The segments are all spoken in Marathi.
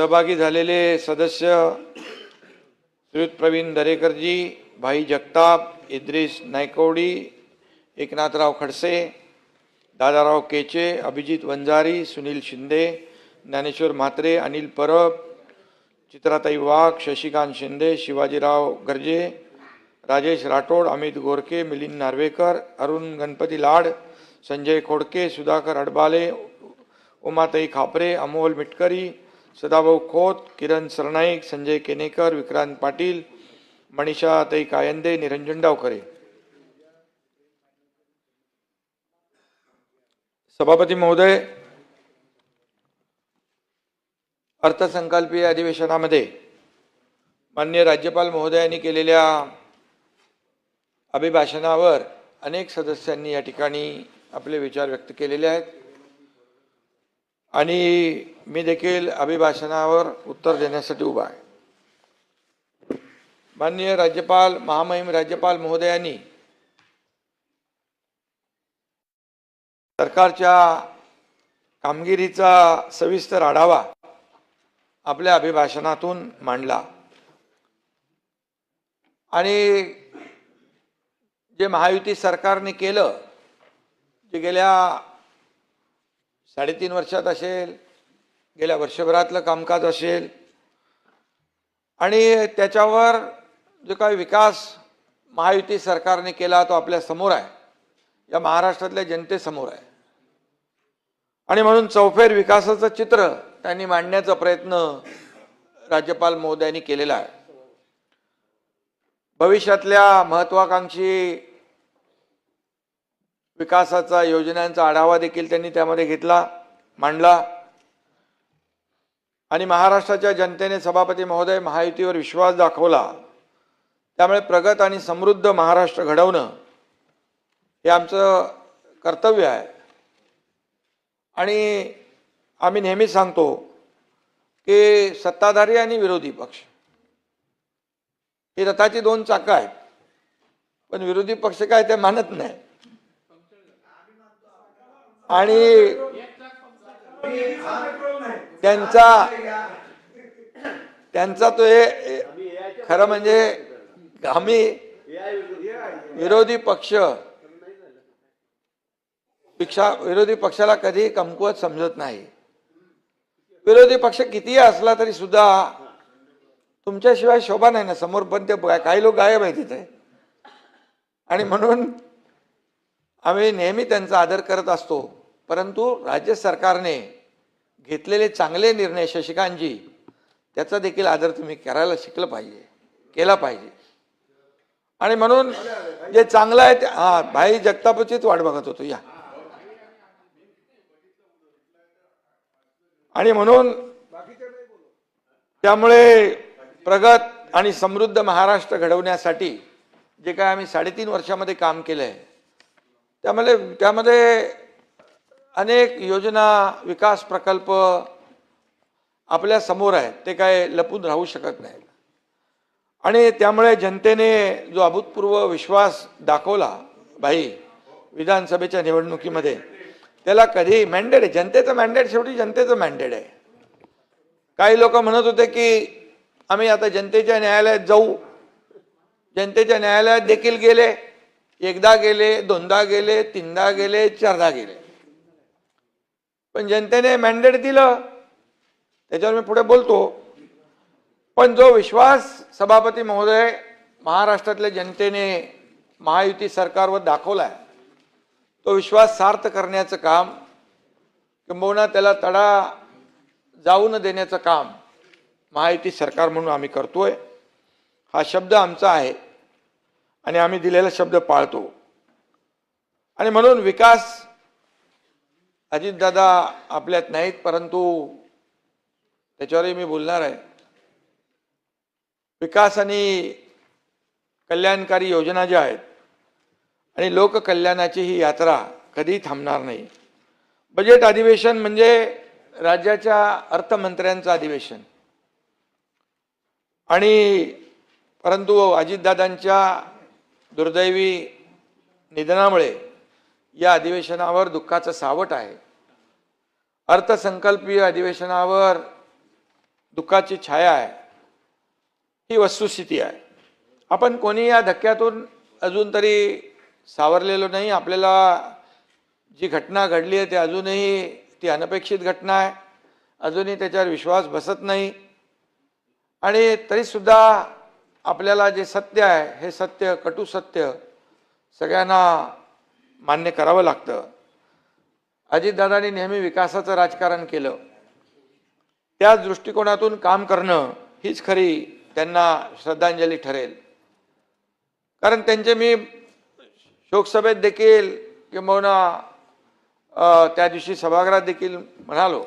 सहभागी झालेले सदस्य श्रीयुत प्रवीण दरेकरजी, भाई जगताप, इद्रिस नायकवडी, एकनाथराव खडसे, दादाराव केचे, अभिजित वंजारी, सुनील शिंदे, ज्ञानेश्वर म्हात्रे, अनिल परब, चित्राताई वाघ, शशिकांत शिंदे, शिवाजीराव गर्जे, राजेश राठोड, अमित गोरके, मिलिंद नार्वेकर, अरुण गणपती लाड, संजय खोडके, सुधाकर अडबाले, उमाताई खापरे, अमोल मिटकरी, सदाभाऊ खोत, किरण सरनाईक, संजय केनेकर, विक्रांत पाटील, मनीषाताई कायंदे, निरंजन डावखरे. सभापती महोदय, अर्थसंकल्पीय अधिवेशनामध्ये माननीय राज्यपाल महोदयांनी केलेल्या अभिभाषणावर अनेक सदस्यांनी या ठिकाणी आपले विचार व्यक्त केलेले आहेत आणि मी देखील अभिभाषणावर उत्तर देण्यासाठी उभा आहे. माननीय राज्यपाल, महामहिम राज्यपाल महोदयांनी सरकारच्या कामगिरीचा सविस्तर आढावा आपल्या अभिभाषणातून मांडला आणि जे महायुती सरकारने केलं, जे गेल्या 3.5 वर्षात असेल, गेल्या वर्षभरातलं कामकाज असेल आणि त्याच्यावर जो काही विकास महायुती सरकारने केला तो आपल्या समोर आहे, या महाराष्ट्रातल्या जनतेसमोर आहे आणि म्हणून चौफेर विकासाचं चित्र त्यांनी मांडण्याचा प्रयत्न राज्यपाल महोदयांनी केलेला आहे. भविष्यातल्या महत्त्वाकांक्षी विकासाचा योजनांचा आढावा देखील त्यांनी त्यामध्ये घेतला, मांडला आणि महाराष्ट्राच्या जनतेने सभापती महोदय महायुतीवर विश्वास दाखवला. त्यामुळे प्रगत आणि समृद्ध महाराष्ट्र घडवणं हे आमचं कर्तव्य आहे आणि आम्ही नेहमी सांगतो की सत्ताधारी आणि विरोधी पक्ष ही रथाची 2 चाकं आहेत, पण विरोधी पक्ष काय ते मानत नाही आणि त्यांचा तो हे खरं म्हणजे आम्ही विरोधी पक्षाला कधी कमकुवत समजत नाही. विरोधी पक्ष कितीही असला तरी सुद्धा तुमच्याशिवाय शोभा नाही ना समोर, पण ते काही लोक गायब आहेत तिथे आणि म्हणून आम्ही नेहमी त्यांचा आदर करत असतो. परंतु राज्य सरकारने घेतलेले चांगले निर्णय शशिकांतजी, त्याचा देखील आदर तुम्ही करायला शिकलं पाहिजे, केला पाहिजे आणि म्हणून जे चांगलं आहे ते भाई जगतापचीच वाट बघत होतो या आणि म्हणून त्यामुळे प्रगत आणि समृद्ध महाराष्ट्र घडवण्यासाठी जे काय आम्ही 3.5 वर्षामध्ये काम केलंय त्यामध्ये अनेक योजना, विकास प्रकल्प आपल्या समोर आहेत, ते काय लपून राहू शकत नाहीत आणि त्यामुळे जनतेने जो अभूतपूर्व विश्वास दाखवला भाई विधानसभेच्या निवडणुकीमध्ये, त्याला कधी मॅन्डेट आहे, जनतेचं मॅन्डेट, शेवटी जनतेचं मॅन्डेट आहे. काही लोक म्हणत होते की आम्ही आता जनतेच्या न्यायालयात जाऊ, जनतेच्या न्यायालयात देखील गेले, 1दा गेले, 2दा गेले, 3दा गेले, 4दा गेले, पण जनतेने मॅन्डेट दिलं, त्याच्यावर मी पुढे बोलतो. पण जो विश्वास सभापती महोदय महाराष्ट्रातल्या जनतेने महायुती सरकारवर दाखवलाय, तो विश्वास सार्थ करण्याचं काम, किंबहुना त्याला तडा जाऊ न देण्याचं काम महायुती सरकार म्हणून आम्ही करतोय. हा शब्द आमचा आहे आणि आम्ही दिलेला शब्द पाळतो आणि म्हणून विकास अजितदादा आपल्यात नाहीत, परंतु त्याच्यावरही मी बोलणार आहे. विकास आणि कल्याणकारी योजना ज्या आहेत आणि लोककल्याणाची ही यात्रा कधी थांबणार नाही. बजेट अधिवेशन म्हणजे राज्याच्या अर्थमंत्र्यांचं अधिवेशन आणि परंतु अजितदादांच्या दुर्दैवी निधनामुळे या अधिवेशनावर दुःखाचं सावट आहे. अर्थसंकल्पीय अधिवेशनावर दुःखाची छाया आहे, ही वस्तुस्थिती आहे. आपण कोणी या धक्क्यातून अजून तरी सावरलेलो नाही. आपल्याला जी घटना घडली आहे ती अजूनही ती अनपेक्षित घटना आहे, अजूनही त्याच्यावर विश्वास बसत नाही. आणि तरीसुद्धा आपल्याला जे सत्य आहे, हे सत्य, कटू सत्य सगळ्यांना मान्य करावं लागतं. अजितदादांनी नेहमी विकासाचं राजकारण केलं. त्याच दृष्टिकोनातून काम करणं हीच खरी त्यांना श्रद्धांजली ठरेल. कारण त्यांचे मी शोकसभेत देखील किंबहुना त्या दिवशी सभागृहात देखील म्हणालो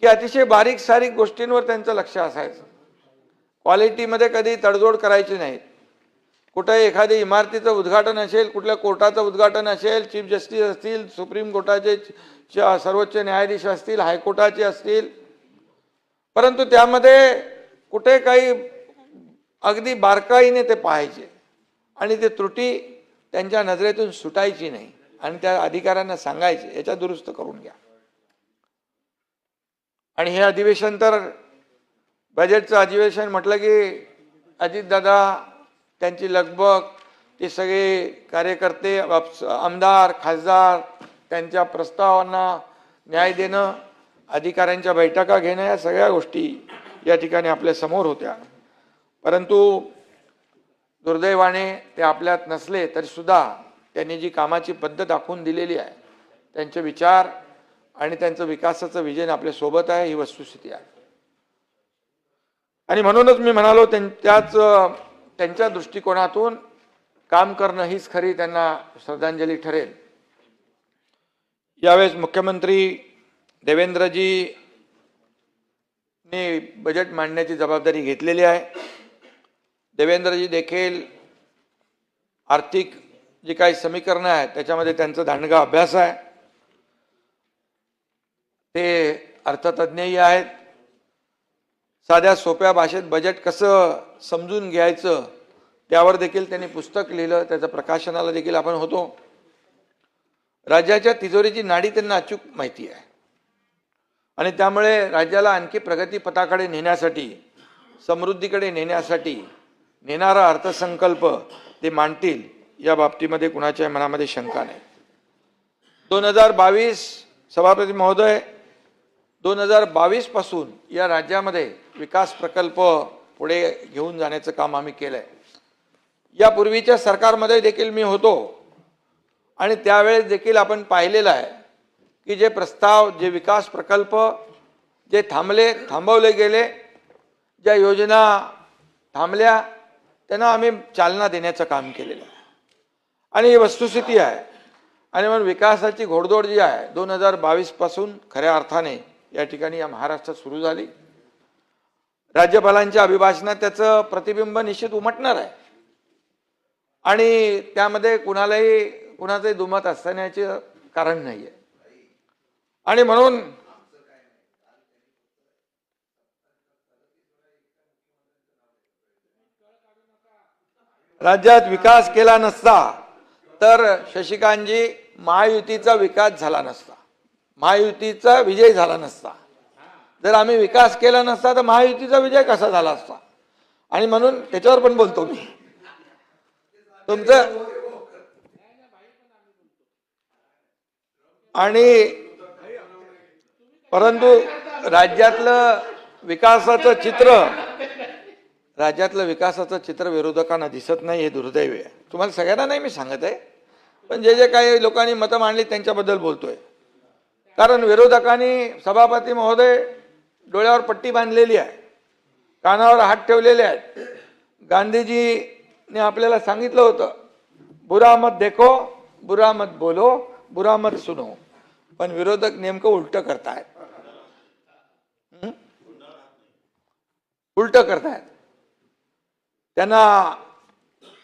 की अतिशय बारीक सारीक गोष्टींवर त्यांचं लक्ष असायचं. क्वालिटीमध्ये कधी तडजोड करायची नाही. कुठे एखादी इमारतीचं उद्घाटन असेल, कुठल्या कोर्टाचं उद्घाटन असेल, चीफ जस्टिस असतील, सुप्रीम कोर्टाचे सर्वोच्च न्यायाधीश असतील, हायकोर्टाचे असतील, परंतु त्यामध्ये कुठे काही अगदी बारकाईने ते पाहायचे आणि ते त्रुटी त्यांच्या नजरेतून सुटायची नाही आणि त्या अधिकाऱ्यांना सांगायचे याच्या दुरुस्त करून घ्या. आणि हे अधिवेशन तर बजेटचं अधिवेशन म्हटलं की अजितदादा, त्यांची लगबग, ते सगळे कार्यकर्ते, आमदार, खासदार, त्यांच्या प्रस्तावांना न्याय देणं, अधिकाऱ्यांच्या बैठका घेणं, या सगळ्या गोष्टी या ठिकाणी आपल्या समोर होत्या. परंतु दुर्दैवाने ते आपल्यात नसले तरी सुद्धा त्यांनी जी कामाची पद्धत दाखवून दिलेली आहे, त्यांचे विचार आणि त्यांचं विकासाचं विजन आपल्या सोबत आहे, ही वस्तुस्थिती आहे. आणि म्हणूनच मी म्हणालो त्यांच्या दृष्टिकोनातून काम करणं हीच खरी त्यांना श्रद्धांजली ठरेल. यावेळेस मुख्यमंत्री देवेंद्रजी ने बजेट मांडण्याची जबाबदारी घेतलेली आहे. देवेंद्रजी देखील आर्थिक जी काही समीकरणं आहेत त्याच्यामध्ये त्यांचा दांडगा अभ्यास आहे. ते अर्थतज्ञही आहेत. साध्या सोप्या भाषेत बजेट कसं समजून घ्यायचं त्यावर देखील त्यांनी पुस्तक लिहिलं, त्याचं प्रकाशनाला देखील आपण होतो. राज्याच्या तिजोरीची नाडी त्यांना अचूक माहिती आहे आणि त्यामुळे राज्याला आणखी प्रगतीपथाकडे नेण्यासाठी, समृद्धीकडे नेण्यासाठी नेणारा अर्थसंकल्प ते मांडतील या बाबतीमध्ये कुणाच्या मनामध्ये शंका नाही. 2022 सभापती महोदय, 2022 पासून या राज्यामध्ये विकास प्रकल्प पुढे घेऊन जाण्याचं काम आम्ही केलंय. यापूर्वीच्या सरकारमध्ये देखील मी होतो आणि त्यावेळेस देखील आपण पाहिलेलं आहे की जे प्रस्ताव, जे विकास प्रकल्प जे थांबवले गेले, ज्या योजना थांबल्या, त्यांना आम्ही चालना देण्याचं काम केलेलं आहे. आणि ही वस्तुस्थिती आहे. आणि म्हणून विकासाची घोडदौड जी आहे 2022 पासून खऱ्या अर्थाने या ठिकाणी या महाराष्ट्रात सुरू झाली. राज्यपालांच्या अभिभाषणात त्याचं प्रतिबिंब निश्चित उमटणार आहे आणि त्यामध्ये कुणाचंही दुमत असण्याचे कारण नाहीये. आणि म्हणून राज्यात विकास केला नसता तर शशिकांतजी महायुतीचा विकास झाला नसता, महायुतीचा विजय झाला नसता. जर आम्ही विकास केला नसता तर महायुतीचा विजय कसा झाला असता. आणि म्हणून त्याच्यावर पण बोलतो मी. तुमचं आणि परंतु राज्यातलं विकासाचं चित्र विरोधकांना दिसत नाही, हे दुर्दैव आहे. तुम्हाला सगळ्यांना नाही मी सांगत आहे, पण जे काही लोकांनी मतं मांडली त्यांच्याबद्दल बोलतोय. कारण विरोधकांनी, सभापती महोदय, डोळ्यावर पट्टी बांधलेली आहे, कानावर हात ठेवलेले आहेत. गांधीजीने आपल्याला सांगितलं होतं, बुरा मत देखो, बुरा मत बोलो, बुरा मत सुनो. पण विरोधक नेमकं उलट करतायत, त्यांना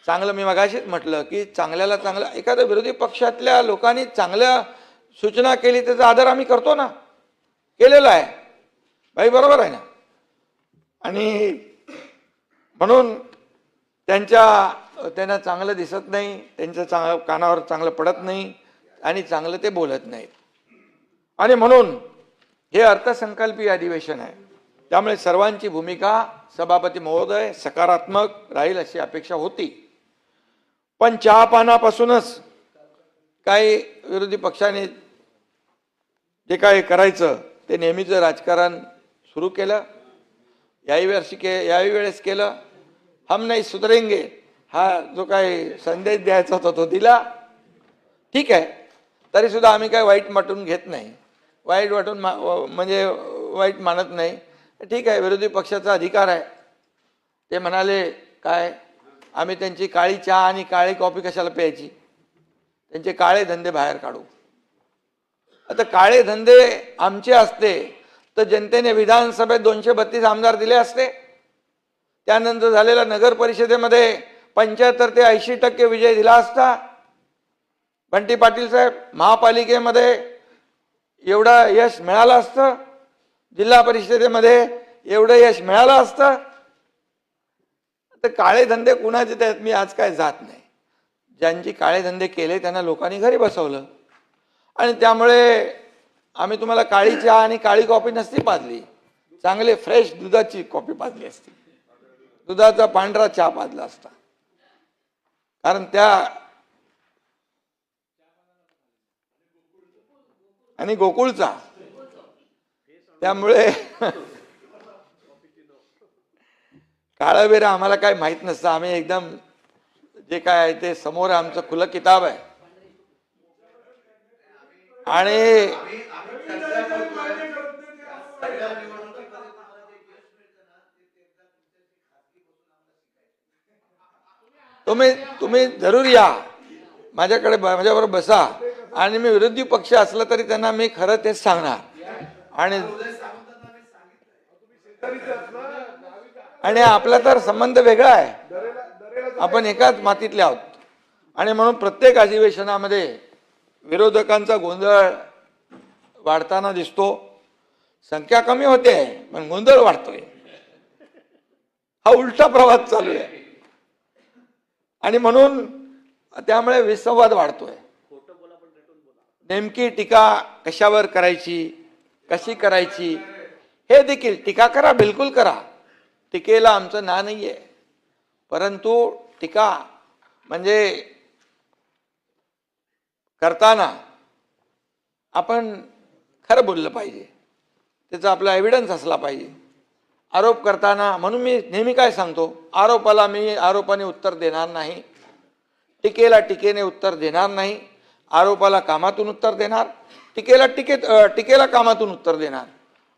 चांगलं, मी मगाशीच म्हटलं की चांगल्याला चांगलं, एखाद्या विरोधी पक्षातल्या लोकांनी चांगल्या सूचना केली त्याचा आदर आम्ही करतो ना, केलेला आहे भाई, बरोबर आहे ना. आणि म्हणून त्यांना चांगलं दिसत नाही, त्यांच्या कानावर चांगलं पडत नाही आणि चांगलं ते बोलत नाहीत. आणि म्हणून हे अर्थसंकल्पीय अधिवेशन आहे. त्यामुळे सर्वांची भूमिका सभापती महोदय सकारात्मक राहील अशी अपेक्षा होती. पण चहापानापासूनच काही विरोधी पक्षाने जे काय करायचं ते नेहमीचं राजकारण सुरू केलं. याही वेळेस केलं. हम नाही सुधरेंगे हा जो काही संदेश द्यायचा होता तो दिला. ठीक आहे, तरी सुद्धा आम्ही काय वाईट वाटून घेत नाही, वाईट वाटून म्हणजे वाईट मानत नाही. ठीक आहे, विरोधी पक्षाचा अधिकार आहे. ते म्हणाले काय आम्ही त्यांची काळी चहा आणि काळी कॉफी कशाला प्यायची, त्यांचे काळे धंदे बाहेर काढू. आता काळे धंदे आमचे असते तर जनतेने विधानसभेत 232 आमदार दिले असते. त्यानंतर झालेल्या नगर परिषदेमध्ये 75 ते 80% विजय दिला असता. बंटी पाटील साहेब, महापालिकेमध्ये एवढं यश मिळालं असतं, जिल्हा परिषदेमध्ये एवढं यश मिळालं असतं. तर काळे धंदे कुणाचे त्यात मी आज काय जात नाही. ज्यांची काळे धंदे केले त्यांना लोकांनी घरी बसवलं आणि त्यामुळे आम्ही तुम्हाला काळी चहा आणि काळी कॉफी नसती पाजली, चांगले फ्रेश दुधाची कॉफी पाजली असती, दुधाचा पांढरा चहा पाजला असता. कारण त्या आणि गोकुळचा, त्यामुळे काळा बेरा आम्हाला काय माहित नसतं. आम्ही एकदम जे काय आहे ते समोर आमचं खुलं किताब आहे. आणि तुम्ही जरूर या, माझ्याबरोबर बसा आणि मी विरोधी पक्ष असला तरी त्यांना मी खरं तेच सांगणार. आणि आपला तर संबंध वेगळा आहे, आपण एकाच मातीतले आहोत. आणि म्हणून प्रत्येक अधिवेशनामध्ये विरोधकांचा गोंधळ वाढताना दिसतो. संख्या कमी होते पण गोंधळ वाढतोय, हा उलटा प्रवास चालू आहे. आणि म्हणून त्यामुळे विसंवाद वाढतोय. नेमकी टीका कशावर करायची, कशी करायची हे देखील, टीका करा, बिलकुल करा, टीकेला आमचं ना नाहीये. परंतु टीका म्हणजे करताना आपण खरं बोललं पाहिजे, त्याचा आपला एव्हिडन्स असला पाहिजे. आरोप करताना म्हणून मी नेहमी काय सांगतो, आरोपाला मी आरोपाने उत्तर देणार नाही, टीकेला टीकेने उत्तर देणार नाही. आरोपाला कामातून उत्तर देणार, टीकेला कामातून उत्तर देणार.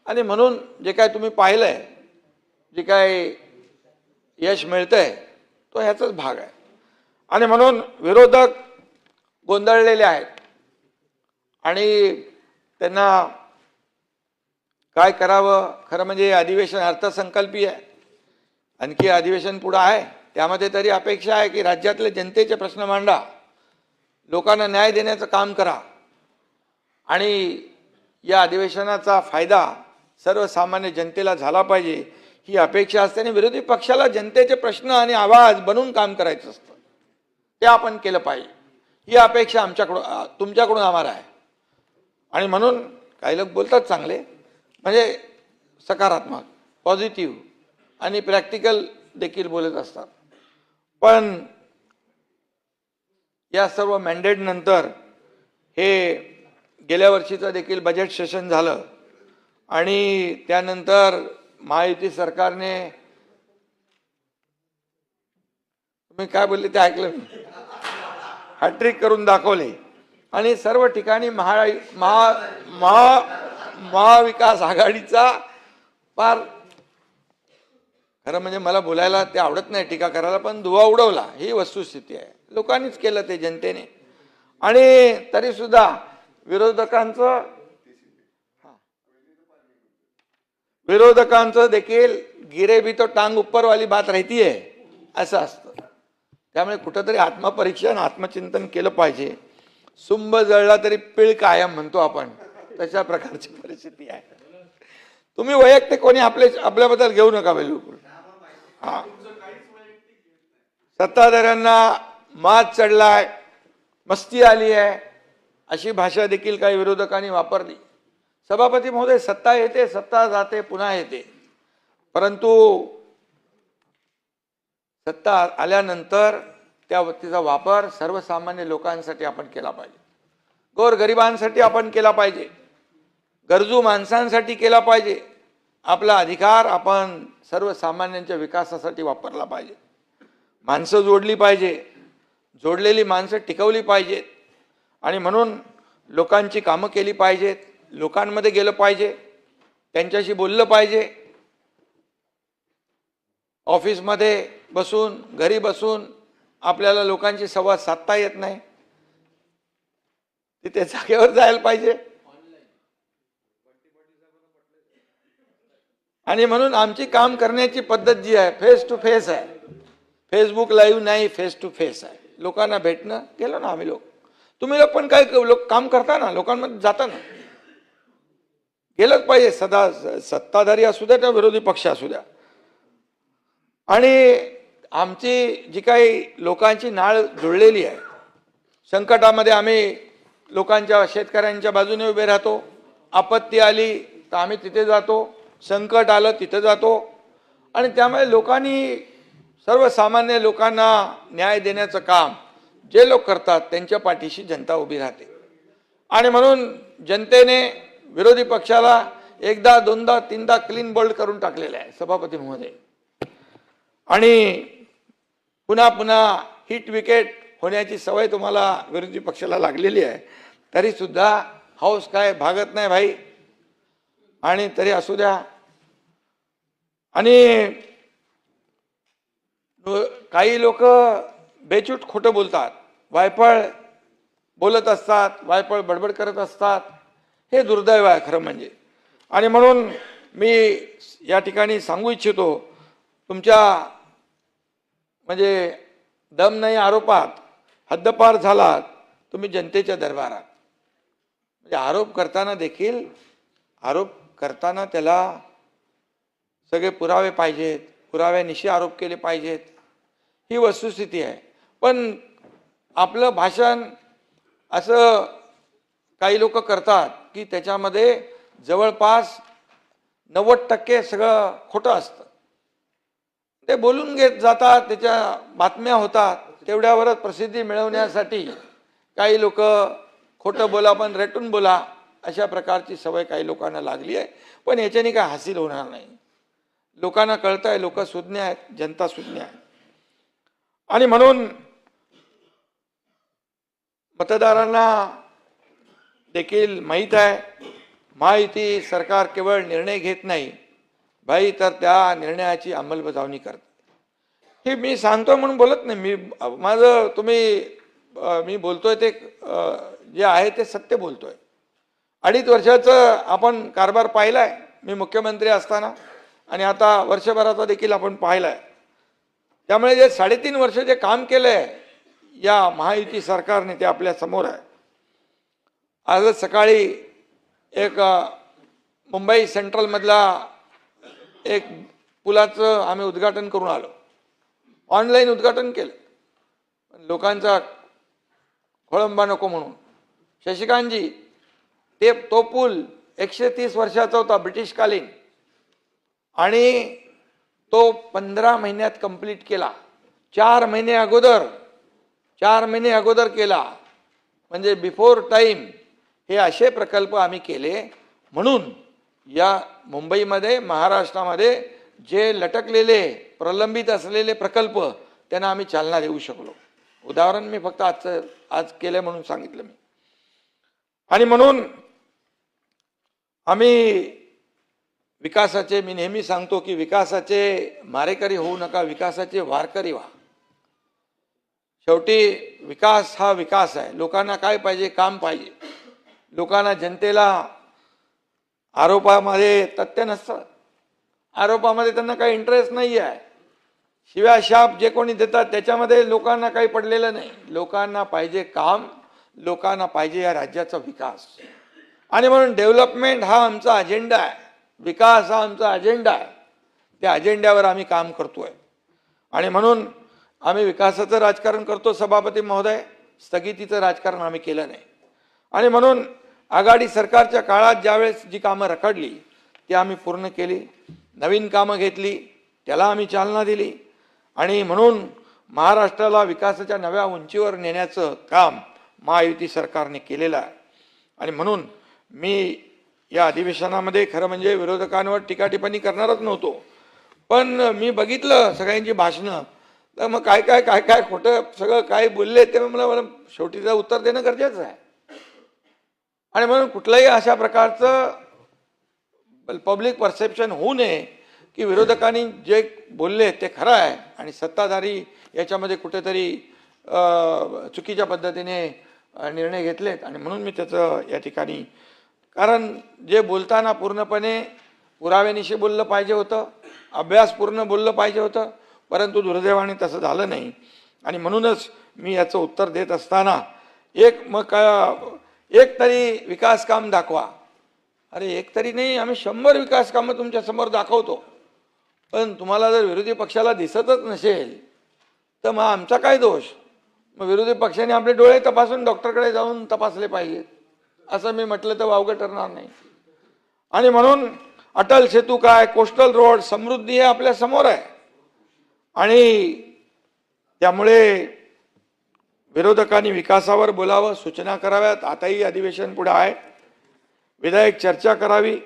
आणि म्हणून जे काय तुम्ही पाहिलंय, जे काय यश मिळतंय तो ह्याचाच भाग आहे. आणि म्हणून विरोधक गोंधळलेले आहेत आणि त्यांना काय करावं. खरं म्हणजे अधिवेशन अर्थसंकल्पीय आहे, आणखी अधिवेशन पुढं आहे. त्यामध्ये तरी अपेक्षा आहे की राज्यातले जनतेचे प्रश्न मांडा, लोकांना न्याय देण्याचं काम करा आणि या अधिवेशनाचा फायदा सर्वसामान्य जनतेला झाला पाहिजे ही अपेक्षा असते. आणि विरोधी पक्षाला जनतेचे प्रश्न आणि आवाज बनवून काम करायचं असतं, ते आपण केलं पाहिजे ही अपेक्षा आमच्याकडून तुमच्याकडून आम्हाला आहे. आणि म्हणून काही लोक बोलतात चांगले, म्हणजे सकारात्मक, पॉझिटिव्ह आणि प्रॅक्टिकल देखील बोलत असतात. पण या सर्व मॅन्डेट नंतर हे गेल्या वर्षीचं देखील बजेट सेशन झालं आणि त्यानंतर महायुती सरकारने, तुम्ही काय बोलले ते ऐकलं मी, हॅट्रिक करून दाखवले आणि सर्व ठिकाणी महाविकास आघाडीचा फार, खरं म्हणजे मला बोलायला ते आवडत नाही, टीका करायला, पण धुवा उडवला ही वस्तुस्थिती आहे. लोकांनीच केलं ते, जनतेने. आणि तरी सुद्धा विरोधकांचं देखील गिरे भी तो टांग ऊपर वाली बात रहती है असं असतं. त्यामुळे कुठंतरी आत्मपरीक्षण, आत्मचिंतन केलं पाहिजे. सुंब जळला तरी पीळ कायम म्हणतो आपण, तशा प्रकारची परिस्थिती आहे. तुम्ही वैयक्तिक कोणी आपल्याबद्दल घेऊ नका बिलकुल. हा, सत्ताधाऱ्यांना मात चढलाय, मस्ती आली आहे अशी भाषा देखील काही विरोधकांनी वापरली. सभापती महोदय, सत्ता येते, सत्ता जाते, पुन्हा येते. परंतु सत्ता आल्यानंतर त्या तिचा वापर सर्वसामान्य लोकांसाठी आपण केला पाहिजे, गोरगरिबांसाठी आपण केला पाहिजे, गरजू माणसांसाठी केला पाहिजे. आपला अधिकार आपण सर्वसामान्यांच्या विकासासाठी वापरला पाहिजे. माणसं जोडली पाहिजे, जोडलेली माणसं टिकवली पाहिजेत आणि म्हणून लोकांची कामं केली पाहिजेत, लोकांमध्ये गेलं पाहिजे, त्यांच्याशी बोललं पाहिजे. ऑफिसमध्ये बसून, घरी बसून आपल्याला लोकांशी संवाद साधता येत नाही, तिथे जागेवर जायला पाहिजे. आणि म्हणून आमची काम करण्याची पद्धत जी आहे फेस टू फेस आहे. फेसबुक लाईव्ह नाही, फेस टू फेस आहे. लोकांना भेटणं. गेलो ना आम्ही लोक, तुम्ही लोक पण काय लोक काम करता ना, लोकांमध्ये जाता ना, गेलंच पाहिजे. सत्ताधारी असू द्या त्या विरोधी पक्ष असू द्या. आणि आमची जी काही लोकांची नाळ जुळलेली आहे, संकटामध्ये आम्ही लोकांच्या, शेतकऱ्यांच्या बाजूने उभे राहतो. आपत्ती आली तर आम्ही तिथे जातो, संकट आलं तिथे जातो. आणि त्यामुळे लोकांनी, सर्वसामान्य लोकांना न्याय देण्याचं काम जे लोक करतात त्यांच्या पाठीशी जनता उभी राहते. आणि म्हणून जनतेने विरोधी पक्षाला एकदा, दोनदा, तीनदा क्लीन बोल्ड करून टाकलेलं आहे सभापती महोदय. आणि पुन्हा पुन्हा हिट विकेट होण्याची सवय तुम्हाला विरोधी पक्षाला लागलेली आहे. तरी सुद्धा हाऊस काय भागत नाही भाई. आणि तरी असू द्या. आणि काही लोक बेचूट खोटं बोलतात, वायफळ बोलत असतात, वायफळ बडबड करत असतात. हे दुर्दैव आहे खरं म्हणजे. आणि म्हणून मी या ठिकाणी सांगू इच्छितो, तुमच्या म्हणजे दम नाही आरोपात हद्दपार झालात तुम्ही जनतेच्या दरबारात. म्हणजे आरोप करताना देखील, आरोप करताना त्याला सगळे पुरावे पाहिजेत, पुराव्यानिशी आरोप केले पाहिजेत, ही वस्तुस्थिती आहे. पण आपलं भाषण असं काही लोक करतात की त्याच्यामध्ये जवळपास 90% सगळं खोटं असतं. ते बोलून घेत जातात, त्याच्या बातम्या होतात, तेवढ्यावरच प्रसिद्धी मिळवण्यासाठी काही लोक खोटं बोला पण रेटून बोला, अशा प्रकारची सवय काही लोकांना लागली आहे. पण याच्याने काय हासिल होणार नाही. लोकांना कळतं आहे, लोक सुज्ञ आहेत, जनता सुज्ञ आहे. आणि म्हणून मतदारांना देखील माहीत आहे, महायुती सरकार केवळ निर्णय घेत नाही भाई, तर त्या निर्णयाची अंमलबजावणी करते. हे मी सांगतोय म्हणून बोलत नाही. मी माझं, मी बोलतोय ते जे आहे ते सत्य बोलतोय. 2.5 वर्षाचं आपण कारभार पाहिलाय मी मुख्यमंत्री असताना, आणि आता वर्षभराचा देखील आपण पाहिलाय. त्यामुळे जे 3.5 वर्ष जे काम केलंय या महायुती सरकारने ते आपल्या समोर आहे. आजच सकाळी एक मुंबई सेंट्रलमधला एक पुलाचं आम्ही उद्घाटन करून आलो. ऑनलाईन उद्घाटन केलं. लोकांचा खोळंबा नको म्हणून. शशिकांतजी, तो पूल 130 वर्षाचा होता, ब्रिटिशकालीन, आणि तो 15 महिन्यात कंप्लीट केला. 4 महिने अगोदर केला. म्हणजे बिफोर टाइम. हे असे प्रकल्प आम्ही केले. म्हणून या मुंबईमध्ये, महाराष्ट्रामध्ये जे लटकलेले, प्रलंबित असलेले प्रकल्प त्यांना आम्ही चालना देऊ शकलो. उदाहरण मी फक्त आज केलं म्हणून सांगितलं मी. आणि म्हणून आम्ही विकासाचे, मी नेहमी सांगतो की विकासाचे मारेकरी होऊ नका, विकासाचे वारकरी व्हा. शेवटी विकास हा विकास आहे. लोकांना काय पाहिजे? काम पाहिजे. लोकांना, जनतेला आरोपामध्ये तथ्य नसतं. आरोपामध्ये त्यांना काही इंटरेस्ट नाही आहे. शिव्या शाप जे कोणी देतात त्याच्यामध्ये लोकांना काही पडलेलं नाही. लोकांना पाहिजे काम, लोकांना पाहिजे या राज्याचा विकास. आणि म्हणून डेव्हलपमेंट हा आमचा अजेंडा आहे, विकास हा आमचा अजेंडा आहे. त्या अजेंड्यावर आम्ही काम करतोय. आणि म्हणून आम्ही विकासाचं राजकारण करतो सभापती महोदय, स्थगितीचं राजकारण आम्ही केलं नाही. आणि म्हणून आघाडी सरकारच्या काळात ज्यावेळेस जी कामं रखडली ती आम्ही पूर्ण केली. नवीन कामं घेतली, त्याला आम्ही चालना दिली आणि म्हणून महाराष्ट्राला विकासाच्या नव्या उंचीवर नेण्याचं काम महायुती सरकारने केलेलं आहे. आणि म्हणून मी या अधिवेशनामध्ये खरं म्हणजे विरोधकांवर टीकाटिप्पणी करणारच नव्हतो, पण मी बघितलं सगळ्यांची भाषणं, तर मग काय काय काय काय खोटं सगळं काय बोलले ते मला शेवटी त्याचं उत्तर देणं गरजेचं आहे. आणि म्हणून कुठलंही अशा प्रकारचं पब्लिक परसेप्शन होऊ नये की विरोधकांनी जे बोलले ते खरं आहे आणि सत्ताधारी याच्यामध्ये कुठेतरी चुकीच्या पद्धतीने निर्णय घेतलेत. आणि म्हणून मी त्याचं या ठिकाणी, कारण जे बोलताना पूर्णपणे पुराव्यानिशी बोललं पाहिजे होतं, अभ्यासपूर्ण बोललं पाहिजे होतं, परंतु दुर्दैवाने तसं झालं नाही. आणि म्हणूनच मी याचं उत्तर देत असताना एक तरी विकास काम दाखवा. अरे एक तरी नाही, आम्ही 100 विकास कामं तुमच्या समोर दाखवतो, पण तुम्हाला जर विरोधी पक्षाला दिसतच नसेल तर मग आमचा काय दोष? मग विरोधी पक्षाने आपले डोळे तपासून डॉक्टरकडे जाऊन तपासले पाहिजेत, असं मी म्हटलं तर वावगं ठरणार नाही. आणि म्हणून अटल सेतू काय, कोस्टल रोड, समृद्धी हे आपल्या समोर आहे. आणि त्यामुळे विरोधकांनी विकासावर बोलावं, सूचना कराव्यात. आताही अधिवेशन पुढे आहे, विधायक चर्चा करावी,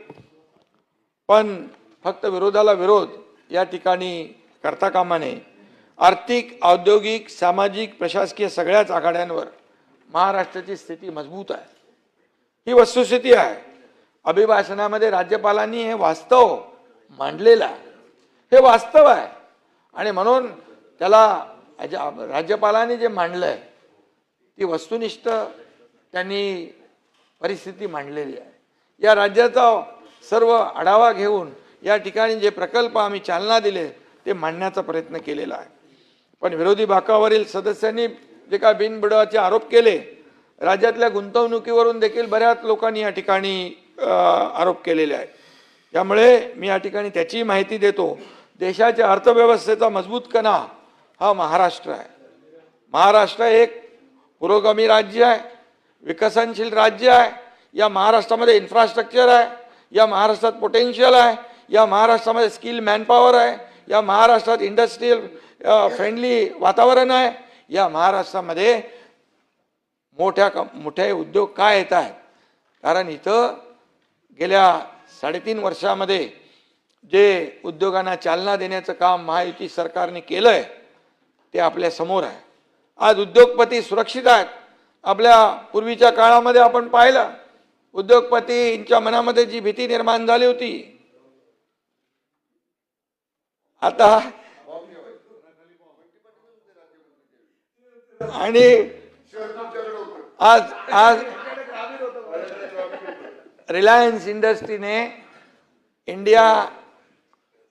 पण फक्त विरोधाला विरोध या ठिकाणी करता कामा नये. आर्थिक, औद्योगिक, सामाजिक, प्रशासकीय सगळ्याच आघाड्यांवर महाराष्ट्राची स्थिती मजबूत आहे, ही वस्तुस्थिती आहे. अभिभाषणामध्ये राज्यपालांनी हे वास्तव मांडलेलं आहे, हे वास्तव आहे. आणि म्हणून त्याला राज्यपालांनी जे मांडलंय ती वस्तुनिष्ठ त्यांनी परिस्थिती मांडलेली आहे. या राज्याचा सर्व आढावा घेऊन या ठिकाणी जे प्रकल्प आम्ही चालना दिले ते मांडण्याचा प्रयत्न केलेला आहे. पण विरोधी बाकावरील सदस्यांनी जे काय बिनबुडाचे आरोप केले, राज्यातल्या गुंतवणुकीवरून देखील बऱ्याच लोकांनी या ठिकाणी आरोप केलेले आहेत. त्यामुळे मी या ठिकाणी त्याची माहिती देतो. देशाच्या अर्थव्यवस्थेचा मजबूत कणा हा महाराष्ट्र आहे. महाराष्ट्र एक पुरोगामी राज्य आहे, विकसनशील राज्य आहे. या महाराष्ट्रामध्ये इन्फ्रास्ट्रक्चर आहे, या महाराष्ट्रात पोटेन्शियल आहे, या महाराष्ट्रामध्ये स्किल मॅनपॉवर आहे, या महाराष्ट्रात इंडस्ट्रियल फ्रेंडली वातावरण आहे. या महाराष्ट्रामध्ये मोठे उद्योग काय येत आहेत? कारण इथं गेल्या 3.5 वर्षामध्ये जे उद्योगांना चालना देण्याचं काम महायुती सरकारने केलंय ते आपल्या समोर आहे. आज उद्योगपती सुरक्षित आहेत. आपल्या पूर्वीच्या काळामध्ये आपण पाहिलं, उद्योगपतींच्या मनामध्ये जी भीती निर्माण झाली होती, आता आणि आज रिलायन्स इंडस्ट्रीने इंडिया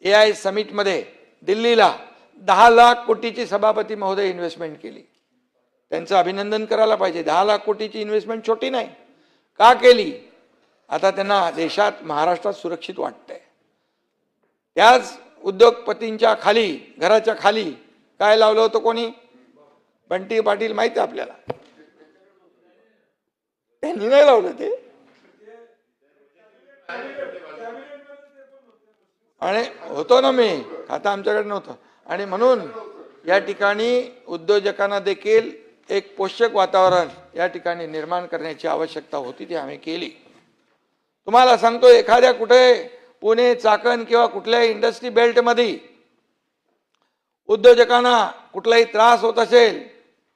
AI समिटमध्ये दिल्लीला 10 लाख कोटीची सभापती महोदय इन्व्हेस्टमेंट केली. त्यांचं अभिनंदन करायला पाहिजे. 10 लाख कोटीची इन्व्हेस्टमेंट छोटी नाही. का केली? आता त्यांना देशात, महाराष्ट्रात सुरक्षित वाटतंय. त्याच उद्योगपतींच्या खाली, घराच्या खाली काय लावलं होतं कोणी? बंटी पाटील माहिती आहे आपल्याला. त्यांनी नाही लावलं ते, आणि होतो ना मी, खाता आमच्याकडे नव्हतं. आणि म्हणून या ठिकाणी उद्योजकांना देखील एक पोषक वातावरण या ठिकाणी निर्माण करण्याची आवश्यकता होती, ती आम्ही केली. तुम्हाला सांगतो, एखाद्या कुठे पुणे, चाकण किंवा कुठल्याही इंडस्ट्री बेल्टमध्ये उद्योजकांना कुठलाही त्रास होत असेल,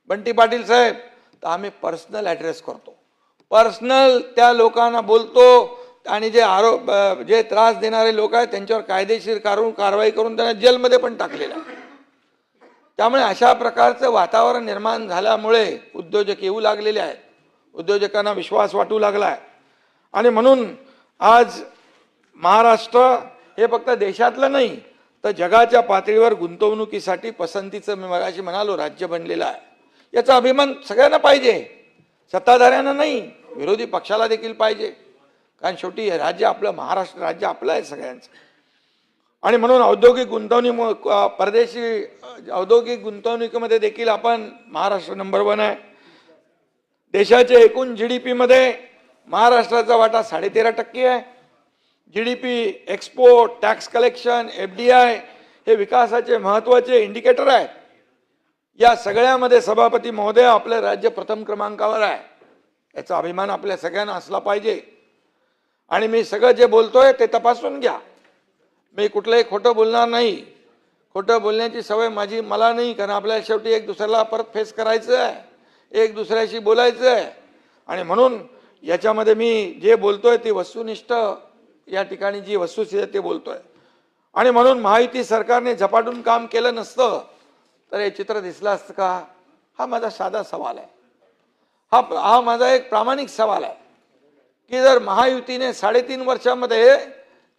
बंटी पाटील साहेब, तर आम्ही पर्सनल ॲड्रेस करतो, पर्सनल त्या लोकांना बोलतो आणि जे त्रास देणारे लोक आहेत त्यांच्यावर कायदेशीर कारवाई करून त्यांना जेलमध्ये पण टाकलेलं आहे. त्यामुळे अशा प्रकारचं वातावरण निर्माण झाल्यामुळे उद्योजक येऊ लागलेले आहेत, उद्योजकांना विश्वास वाटू लागला आहे. आणि म्हणून आज महाराष्ट्र हे फक्त देशातलं नाही तर जगाच्या पातळीवर गुंतवणुकीसाठी पसंतीचं, मी मगाशी म्हणालो, राज्य बनलेलं आहे. याचा अभिमान सगळ्यांना पाहिजे, सत्ताधाऱ्यांना नाही, विरोधी पक्षाला देखील पाहिजे. कारण शेवटी हे राज्य आपलं, महाराष्ट्र राज्य आपलं आहे सगळ्यांचं. आणि म्हणून औद्योगिक गुंतवणूक, परदेशी औद्योगिक गुंतवणुकीमध्ये देखील आपण महाराष्ट्र नंबर 1 आहे. देशाच्या एकूण GDP मध्ये महाराष्ट्राचा वाटा 13.5% आहे. GDP, export, tax collection, FDI हे विकासाचे महत्त्वाचे इंडिकेटर आहेत. या सगळ्यामध्ये सभापती महोदय आपले राज्य प्रथम क्रमांकावर आहे. याचा अभिमान आपल्या सगळ्यांना असला पाहिजे. आणि मी सगळं जे बोलतोय ते तपासून घ्या. मी कुठलंही खोटं बोलणार नाही. खोटं बोलण्याची सवय मला नाही, कारण आपल्याला शेवटी एक दुसऱ्याला परत फेस करायचं आहे, एक दुसऱ्याशी बोलायचं आहे. आणि म्हणून याच्यामध्ये मी जे बोलतोय ती वस्तुनिष्ठ या ठिकाणी जी वस्तुस्थिती ते बोलतोय. आणि म्हणून महायुती सरकारने झपाटून काम केलं नसतं तर हे चित्र दिसलं असतं का? हा माझा साधा सवाल आहे. हा माझा एक प्रामाणिक सवाल आहे की जर महायुतीने 3.5 वर्षामध्ये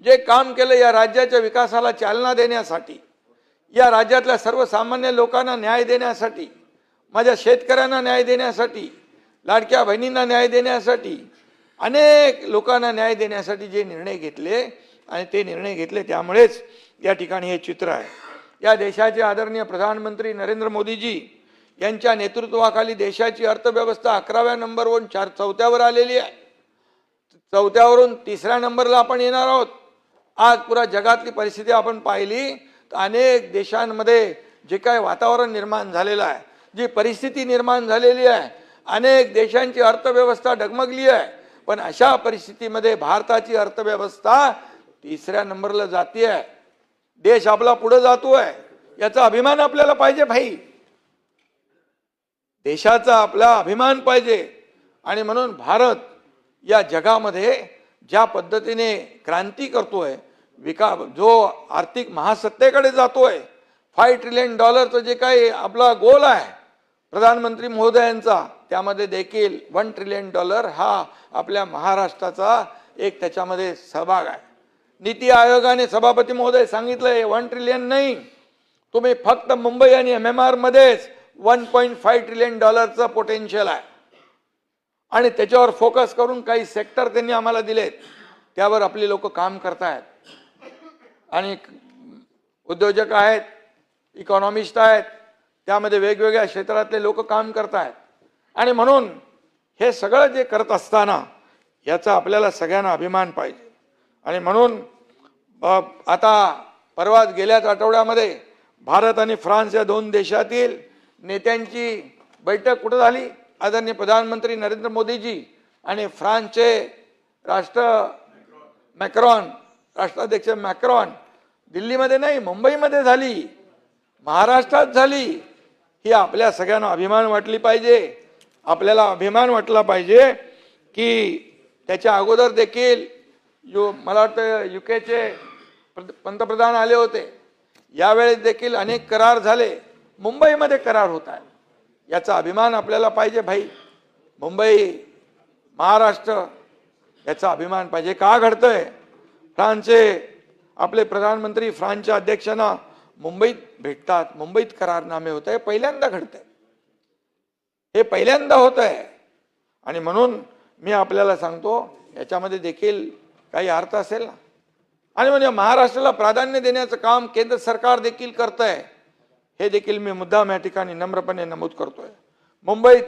जे काम केलं या राज्याच्या विकासाला चालना देण्यासाठी, या राज्यातल्या सर्वसामान्य लोकांना न्याय देण्यासाठी, माझ्या शेतकऱ्यांना न्याय देण्यासाठी, लाडक्या बहिणींना न्याय देण्यासाठी, अनेक लोकांना न्याय देण्यासाठी जे निर्णय घेतले आणि ते निर्णय घेतले त्यामुळेच या ठिकाणी हे चित्र आहे. या देशाचे आदरणीय प्रधानमंत्री नरेंद्र मोदीजी यांच्या नेतृत्वाखाली देशाची अर्थव्यवस्था 11व्या नंबरवरून 4थ्यावर आलेली आहे. 4थ्यावरून 3ऱ्या नंबरला आपण येणार आहोत. आज पुरा जगातली परिस्थिती आपण पाहिली तर अनेक देशांमध्ये जे काय वातावरण निर्माण झालेलं आहे, जी परिस्थिती निर्माण झालेली आहे, अनेक देशांची अर्थव्यवस्था डगमगली आहे. पण अशा परिस्थितीमध्ये भारताची अर्थव्यवस्था 3ऱ्या नंबरला जाते आहे. देश आपला पुढे जातोय, याचा अभिमान आपल्याला पाहिजे भाई. देशाचा आपला अभिमान पाहिजे. आणि म्हणून भारत या जगामध्ये ज्या पद्धतीने क्रांती करतोय, जो आर्थिक महासत्तेकडे जातोय, $5 ट्रिलियन जे काही आपला गोल आहे प्रधानमंत्री महोदयांचा, त्यामध्ये देखील $1 ट्रिलियन हा आपल्या महाराष्ट्राचा एक त्याच्यामध्ये सहभाग आहे. नीती आयोगाने सभापती महोदय सांगितलंय 1 ट्रिलियन नाही, तुम्ही फक्त मुंबई आणि MMR मध्येच $1.5 ट्रिलियन पोटेन्शियल आहे. आणि त्याच्यावर फोकस करून काही सेक्टर त्यांनी आम्हाला दिलेत, त्यावर आपली लोक काम करतायत. आणि उद्योजक आहेत, इकॉनॉमिस्ट आहेत, त्यामध्ये वेगवेगळ्या क्षेत्रातले लोक काम करतायत. आणि म्हणून हे सगळं जे करत असताना याचा आपल्याला सगळ्यांना अभिमान पाहिजे. आणि म्हणून आता परवा गेल्याच आठवड्यामध्ये भारत आणि फ्रान्स या 2 देशातील नेत्यांची बैठक कुठं झाली? आदरणीय प्रधानमंत्री नरेंद्र मोदीजी आणि फ्रान्सचे राष्ट्राध्यक्ष मॅक्रॉन दिल्लीमध्ये नाही, मुंबईमध्ये झाली, महाराष्ट्रात झाली. ही आपल्या सगळ्यांना अभिमान वाटली पाहिजे. आपल्याला अभिमान वाटला पाहिजे की त्याच्या अगोदर देखील मला वाटतं UKचे पंतप्रधान आले होते, यावेळेस देखील अनेक करार झाले, मुंबईमध्ये करार होत आहे. याचा अभिमान आपल्याला पाहिजे भाई. मुंबई, महाराष्ट्र याचा अभिमान पाहिजे. का घडतंय? फ्रान्सचे आपले प्रधानमंत्री फ्रान्सच्या अध्यक्षांना मुंबईत भेटतात, मुंबईत करारनामे होत आहे. पहिल्यांदा घडतंय, हे पहिल्यांदा होत आहे. आणि म्हणून मी आपल्याला सांगतो याच्यामध्ये देखील काही अर्थ असेल ना. आणि म्हणजे महाराष्ट्राला प्राधान्य देण्याचं काम केंद्र सरकार देखील करतंय, हे देखील मी मुद्दाम या ठिकाणी नम्रपणे नमूद करतोय. मुंबई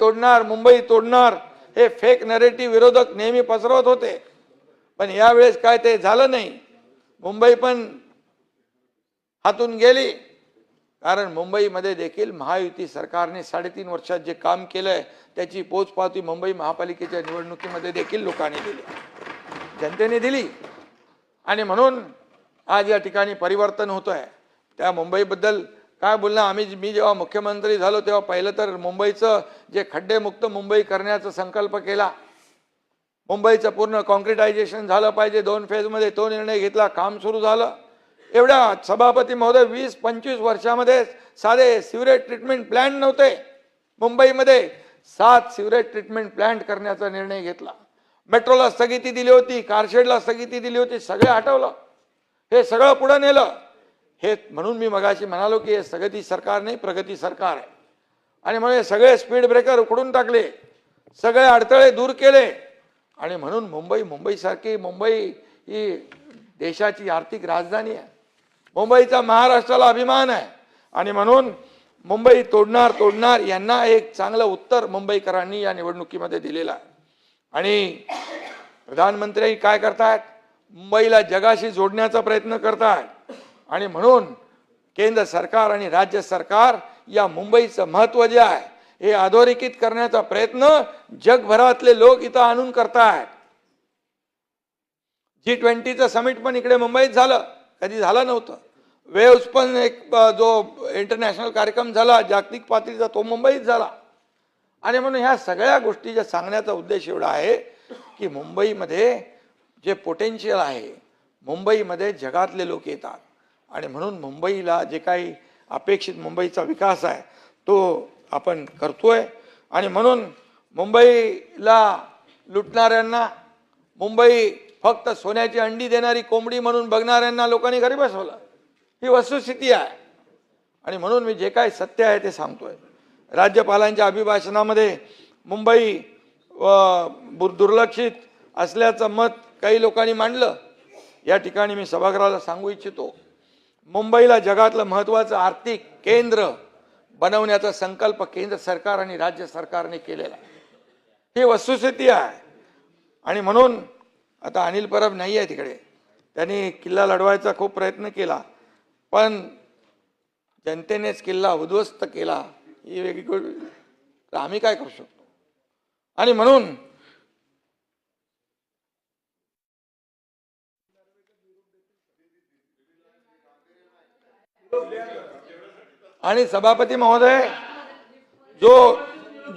तोडणार हे फेक नरेटिव्ह विरोधक नेहमी पसरवत होते, पण यावेळेस काय ते झालं नाही. मुंबई पण हातून गेली, कारण मुंबईमध्ये देखील महायुती सरकारने 3.5 वर्षात जे काम केलंय त्याची पोचपावती मुंबई महापालिकेच्या निवडणुकीमध्ये देखील लोकांनी दिली, जनतेने दिली. आणि म्हणून आज या ठिकाणी परिवर्तन होतंय. त्या मुंबईबद्दल काय बोलणार? मी जेव्हा मुख्यमंत्री झालो तेव्हा पहिलं तर मुंबईचं जे खड्डेमुक्त मुंबई करण्याचा संकल्प केला. मुंबईचं पूर्ण कॉन्क्रिटायझेशन झालं पाहिजे 2 फेजमध्ये, तो निर्णय घेतला, काम सुरू झालं. एवढ्या सभापती महोदय 20-25 वर्षामध्ये साधे सिवरेज ट्रीटमेंट प्लॅन्ट नव्हते. मुंबईमध्ये 7 सिवरेज ट्रीटमेंट प्लॅन्ट करण्याचा निर्णय घेतला. मेट्रोला स्थगिती दिली होती, कारशेडला स्थगिती दिली होती, सगळे हटवलं. हे सगळं पुढे नेलं. हे म्हणून मी मगाशी म्हणालो की हे सगती सरकार नाही, प्रगती सरकार आहे. आणि म्हणून सगळे स्पीड ब्रेकर उखडून टाकले, सगळे अडथळे दूर केले. आणि म्हणून मुंबईसारखी मुंबई ही देशाची आर्थिक राजधानी आहे. मुंबईचा महाराष्ट्राला अभिमान आहे. आणि म्हणून मुंबई तोडणार यांना एक चांगलं उत्तर मुंबईकरांनी या निवडणुकीमध्ये दिलेलं आहे. आणि प्रधानमंत्री काय करतायत? मुंबईला जगाशी जोडण्याचा प्रयत्न करतात आणि म्हणून केंद्र सरकार आणि राज्य सरकार या मुंबईचं महत्त्व जे आहे हे अधोरेखित करण्याचा प्रयत्न जगभरातले लोक इथं आणून करतायत. G20चं समिट पण इकडे मुंबईत झालं, कधी झालं नव्हतं. वेव्स पण एक जो इंटरनॅशनल कार्यक्रम झाला जागतिक पातळीचा तो मुंबईत झाला. आणि म्हणून ह्या सगळ्या गोष्टी ज्या सांगण्याचा उद्देश एवढा आहे की मुंबईमध्ये जे पोटेन्शियल आहे, मुंबईमध्ये जगातले लोक येतात आणि म्हणून मुंबईला जे काही अपेक्षित मुंबईचा विकास आहे तो आपण करतोय. आणि म्हणून मुंबईला लुटणाऱ्यांना, मुंबई फक्त सोन्याची अंडी देणारी कोंबडी म्हणून बघणाऱ्यांना लोकांनी घरी बसवलं, ही वस्तुस्थिती आहे. आणि म्हणून मी जे काही सत्य आहे ते सांगतोय. राज्यपालांच्या अभिभाषणामध्ये मुंबई दुर्लक्षित असल्याचं मत काही लोकांनी मांडलं. या ठिकाणी मी सभागृहाला सांगू इच्छितो, मुंबईला जगातलं महत्त्वाचं आर्थिक केंद्र बनवण्याचा संकल्प केंद्र सरकार आणि राज्य सरकारने केलेला आहे, ही वस्तुस्थिती आहे. आणि म्हणून आता अनिल परब नाही आहे तिकडे, त्यांनी किल्ला लढवायचा खूप प्रयत्न केला पण जनतेनेच किल्ला उद्ध्वस्त केला, ही वेगळी गोष्ट. तर आम्ही काय करू शकतो? आणि म्हणून आणि सभापती महोदय,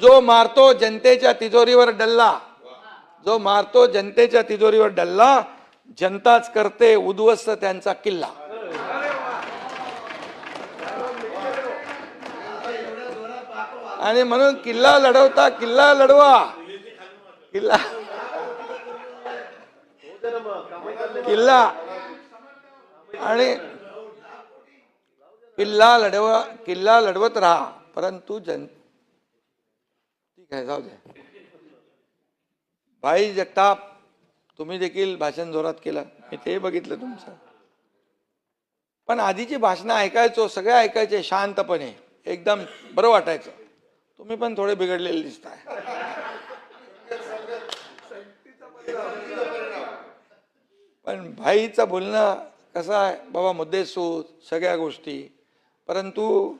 जो मारतो जनतेच्या तिजोरीवर डल्ला, जो मारतो जनतेच्या तिजोरीवर डल्ला, जनताच करते उद्ध्वस्त त्यांचा किल्ला. आणि म्हणून किल्ला लढवता किल्ला लढवा, किल्ला किल्ला आणि किल्ला लढवत राहा, परंतु ठीक आहे जाऊ दे. भाई जगताप, तुम्ही देखील भाषण जोरात केलं, मी ते बघितलं तुमचं. पण आधीची भाषणं ऐकायचो, सगळे ऐकायचे शांतपणे, एकदम बरं वाटायचं. तुम्ही पण थोडे बिघडलेले दिसताय. पण भाईचं बोलणं कसं आहे बाबा, मुद्देसूद सगळ्या गोष्टी, परंतु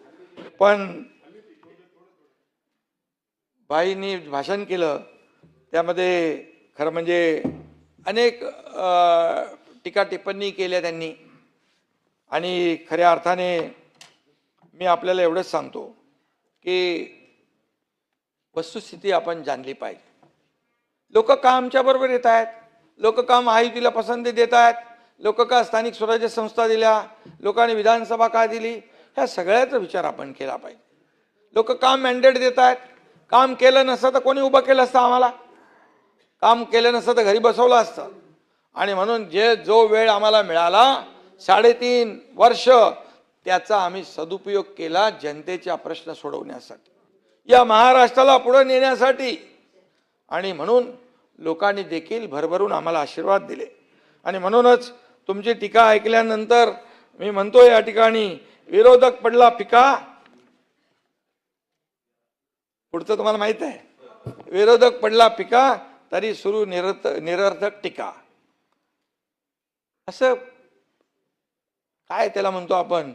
पण भाईंनी भाषण केलं त्यामध्ये खरं म्हणजे अनेक टीका टिप्पणी केल्या त्यांनी. आणि खऱ्या अर्थाने मी आपल्याला एवढंच सांगतो की वस्तुस्थिती आपण जाणली पाहिजे. लोक का आमच्याबरोबर येत आहेत, लोक का महायुतीला पसंती देत आहेत, लोक का स्थानिक स्वराज्य संस्था दिल्या, लोकांनी विधानसभा का दिली, ह्या सगळ्याचा विचार आपण केला पाहिजे. लोक काम मॅन्डेट देत आहेत, काम केलं नसतं तर कोणी उभं केलं असतं, आम्हाला काम केलं नसतं तर घरी बसवलं असतं. आणि म्हणून जो वेळ आम्हाला मिळाला 3.5 वर्ष, त्याचा आम्ही सदुपयोग केला जनतेचा प्रश्न सोडवण्यासाठी, या महाराष्ट्राला पुढे नेण्यासाठी. आणि म्हणून लोकांनी देखील भरभरून आम्हाला आशीर्वाद दिले. आणि म्हणूनच तुमची टीका ऐकल्यानंतर मी म्हणतो, या ठिकाणी विरोधक पडला फिका, पुढचं तुम्हाला माहित आहे, विरोधक पडला फिका तरी सुरू निरर्थक टीका. असं काय त्याला म्हणतो आपण,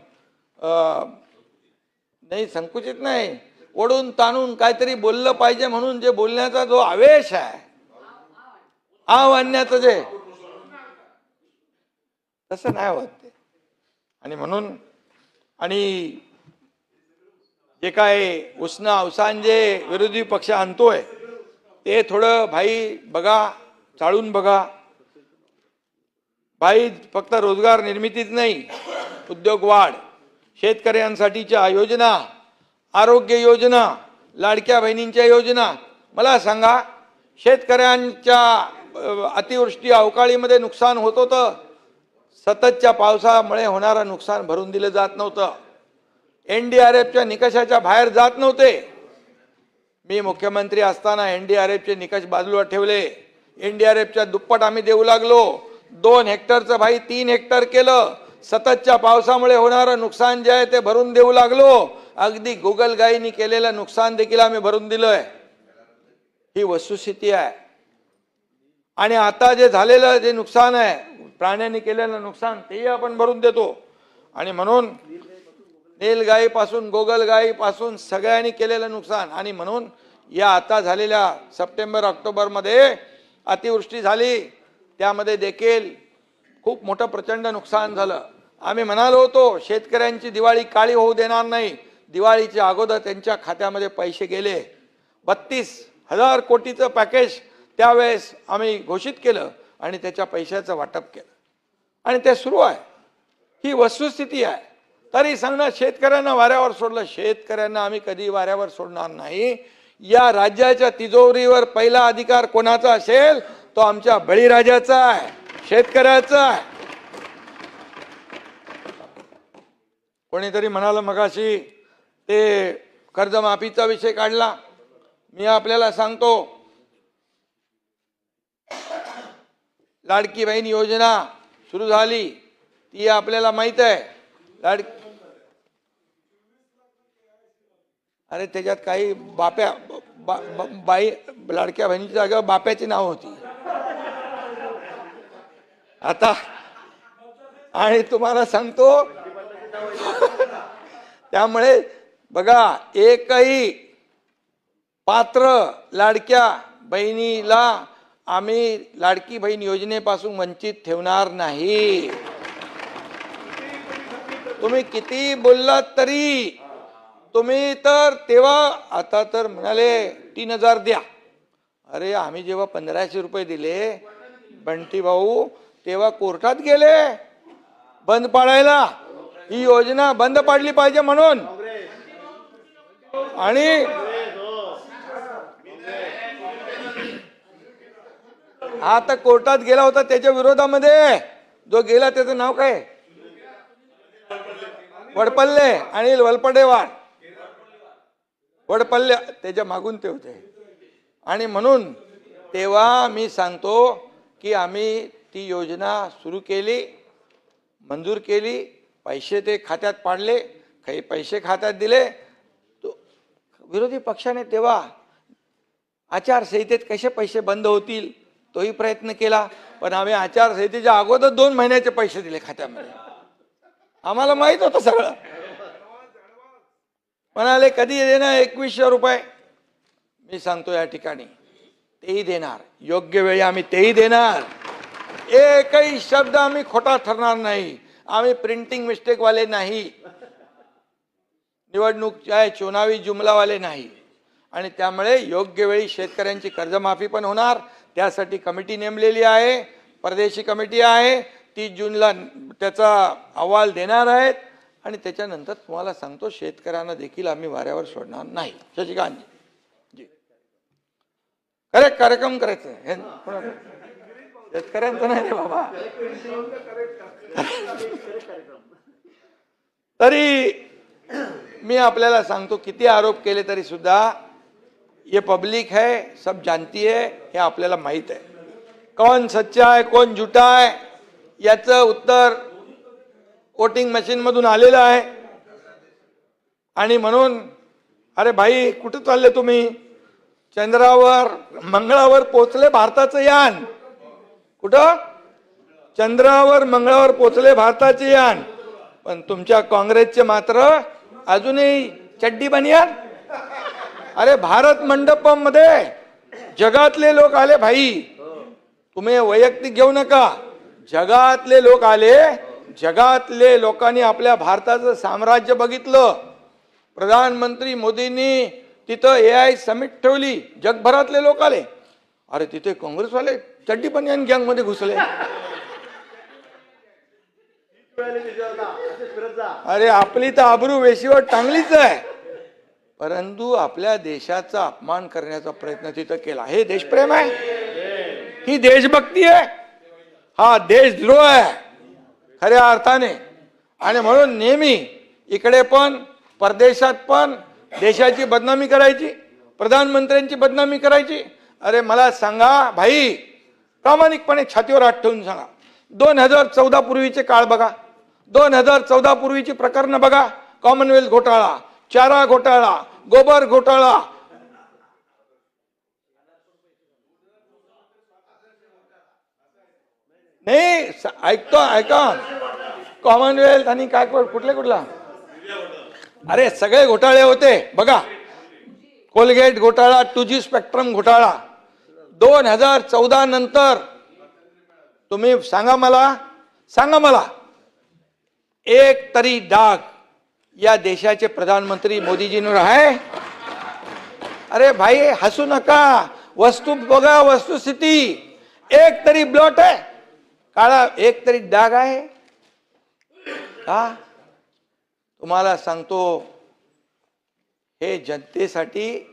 नाही संकुचित नाही, ओढून ताणून काहीतरी बोललं पाहिजे म्हणून जे बोलण्याचा जो आवेश आहे, आव आणण्याचं जे, तसं नाही होत ते. आणि म्हणून आणि जे काय उष्ण अवसान जे विरोधी पक्ष आणतोय ते थोडं भाई बघा, चाळून बघा. भाई फक्त रोजगार निर्मितीच नाही, उद्योग वाढ, शेतकऱ्यांसाठीच्या योजना, आरोग्य योजना, लाडक्या बहिणींच्या योजना. मला सांगा, शेतकऱ्यांच्या अतिवृष्टी अवकाळीमध्ये नुकसान होत होतं, सततच्या पावसामुळे होणारं नुकसान भरून दिलं जात नव्हतं, NDRFच्या निकषाच्या बाहेर जात नव्हते. मी मुख्यमंत्री असताना NDRFचे निकष बाजूला ठेवले, NDRFच्या दुप्पट आम्ही देऊ लागलो. 2 हेक्टरचं भाई 3 हेक्टर केलं. सततच्या पावसामुळे होणारं नुकसान जे आहे ते भरून देऊ लागलो. अगदी गोगलगाईंनी केलेलं नुकसान देखील आम्ही भरून दिलंय. ही वस्तुस्थिती आहे. आणि आता जे झालेलं जे नुकसान आहे, प्राण्यांनी केलेलं नुकसान तेही आपण भरून देतो. आणि म्हणून नीलगाईपासून गोगलगाईपासून सगळ्यांनी केलेलं नुकसान, आणि म्हणून या आता झालेल्या सप्टेंबर ऑक्टोबरमध्ये अतिवृष्टी झाली, त्यामध्ये देखील खूप मोठं प्रचंड नुकसान झालं. आम्ही म्हणालो होतो शेतकऱ्यांची दिवाळी काळी होऊ देणार नाही. दिवाळीच्या अगोदर त्यांच्या खात्यामध्ये पैसे गेले. 32,000 कोटीचं पॅकेज त्यावेळेस आम्ही घोषित केलं आणि त्याच्या पैशाचं वाटप केलं आणि ते सुरू आहे. ही वस्तुस्थिती आहे. तरी सांगणार शेतकऱ्यांना वाऱ्यावर सोडलं. शेतकऱ्यांना आम्ही कधी वाऱ्यावर सोडणार नाही. या राज्याच्या तिजोरीवर पहिला अधिकार कोणाचा असेल तो आमच्या बळीराजाचा आहे, शेतकऱ्याचा आहे. कोणीतरी म्हणालं मगाशी ते कर्जमाफीचा विषय काढला. मी आपल्याला सांगतो, लाडकी बहीण योजना सुरू झाली ती आपल्याला माहित आहे. अरे त्याच्यात काही बाप्या बाई लाडक्या बहिणीच्या जागेवर बाप्याची नाव होती आता. आणि तुम्हाला सांगतो त्यामुळे बघा, एकही पात्र लाडक्या बहिणीला आम्ही लाडकी बहीण योजनेपासून वंचित ठेवणार नाही. तुम्ही किती बोललात तरी तुम्ही तर तेव्हा, आता तर म्हणाले 3,000 द्या. अरे आम्ही जेव्हा 1,500 रुपये दिले बंटी भाऊ तेव्हा कोर्टात गेले बंद पाडायला. ही योजना बंद पाडली पाहिजे म्हणून. आणि आता कोर्टात गेला होता त्याच्या विरोधामध्ये. जो गेला त्याचं नाव काय? वडपल्ले, अनिल वलपडेवाड वडपल्ले, त्याच्या मागून ते होते. आणि म्हणून तेव्हा मी सांगतो की आम्ही ती योजना सुरू केली, मंजूर केली, पैसे ते खात्यात पाडले, काही पैसे खात्यात दिले. तो विरोधी पक्षाने तेव्हा आचारसंहितेत कसे पैसे बंद होतील तोही प्रयत्न केला. पण आम्ही आचारसंहितेच्या अगोदर 2 महिन्याचे पैसे दिले खात्यामध्ये. आम्हाला माहित होतं सगळं. म्हणाले कधी देणार 2100 रुपये. मी सांगतो या ठिकाणी तेही देणार, योग्य वेळी आम्ही तेही देणार. एकही शब्द आम्ही खोटा ठरणार नाही. आम्ही प्रिंटिंग मिस्टेक वाले नाही, निवडणूक चुनावी जुमलावाले नाही. आणि त्यामुळे योग्य वेळी शेतकऱ्यांची कर्जमाफी पण होणार. त्यासाठी कमिटी नेमलेली आहे, परदेशी कमिटी आहे. 30 जूनला त्याचा अहवाल देणार आहेत. आणि त्याच्यानंतर तुम्हाला सांगतो शेतकऱ्यांना देखील आम्ही वाऱ्यावर सोडणार नाही. शशिकांत जी करेक्ट कार्यक्रम करायचं हे शेतकऱ्यांचं नाही रे बाबा. तरी मी आपल्याला सांगतो किती आरोप केले तरी सुद्धा ये पब्लिक है, सब जानती है, हे आपल्याला माहित आहे. कौन सच्चा है कौन झूठा है याचं उत्तर वोटिंग मशीन मधून आलेलं आहे. आणि म्हणून अरे भाई कुठे चालले तुम्ही? चंद्रावर मंगळावर पोहोचले भारताचं यान. कुठं? चंद्रावर मंगळावर पोहोचले भारताचे यान. पण तुमच्या काँग्रेसचे मात्र अजूनही चड्डी बनियान. अरे भारत मंडपम मध्ये जगातले लोक आले भाई, तुम्ही वैयक्तिक घेऊ नका. जगातले लोक आले. जगातले लोकांनी आपल्या भारताचं साम्राज्य बघितलं. प्रधानमंत्री मोदींनी तिथं AI समिट ठेवली. जगभरातले लोक आले. अरे तिथे काँग्रेसवाले चड्डी बनियान गँग मध्ये घुसले. अरे आपली तर आबरू वेशीवर टांगलीच आहे, परंतु आपल्या देशाचा अपमान करण्याचा प्रयत्न तिथं केला. हे देशप्रेम आहे? ही देशभक्ती आहे? हा देशद्रोह आहे खऱ्या अर्थाने. आणि म्हणून नेहमी इकडे पण परदेशात पण देशाची बदनामी करायची, प्रधानमंत्र्यांची बदनामी करायची. अरे मला सांगा भाई, प्रामाणिकपणे छातीवर हात ठेवून सांगा, 2014 पूर्वीचे काळ बघा, 2014 पूर्वीची प्रकरण बघा. कॉमनवेल्थ घोटाळा, चारा घोटाळा, गोबर घोटाळा, नाही ऐकतो ऐका, कॉमनवेल्थ आणि काय कुठला अरे सगळे घोटाळे होते बघा. कोलगेट घोटाळा, 2G स्पेक्ट्रम घोटाळा 2014 नंतर तुम्ही सांगा मला एक तरी डाग या देशाचे प्रधानमंत्री मोदीजींवर आहे? अरे भाई हसू नका, वस्तू बघा, वस्तुस्थिती. एक तरी ब्लॉट आहे काळा, एक तरी डाग आहे का? तुम्हाला सांगतो, हे जनतेसाठी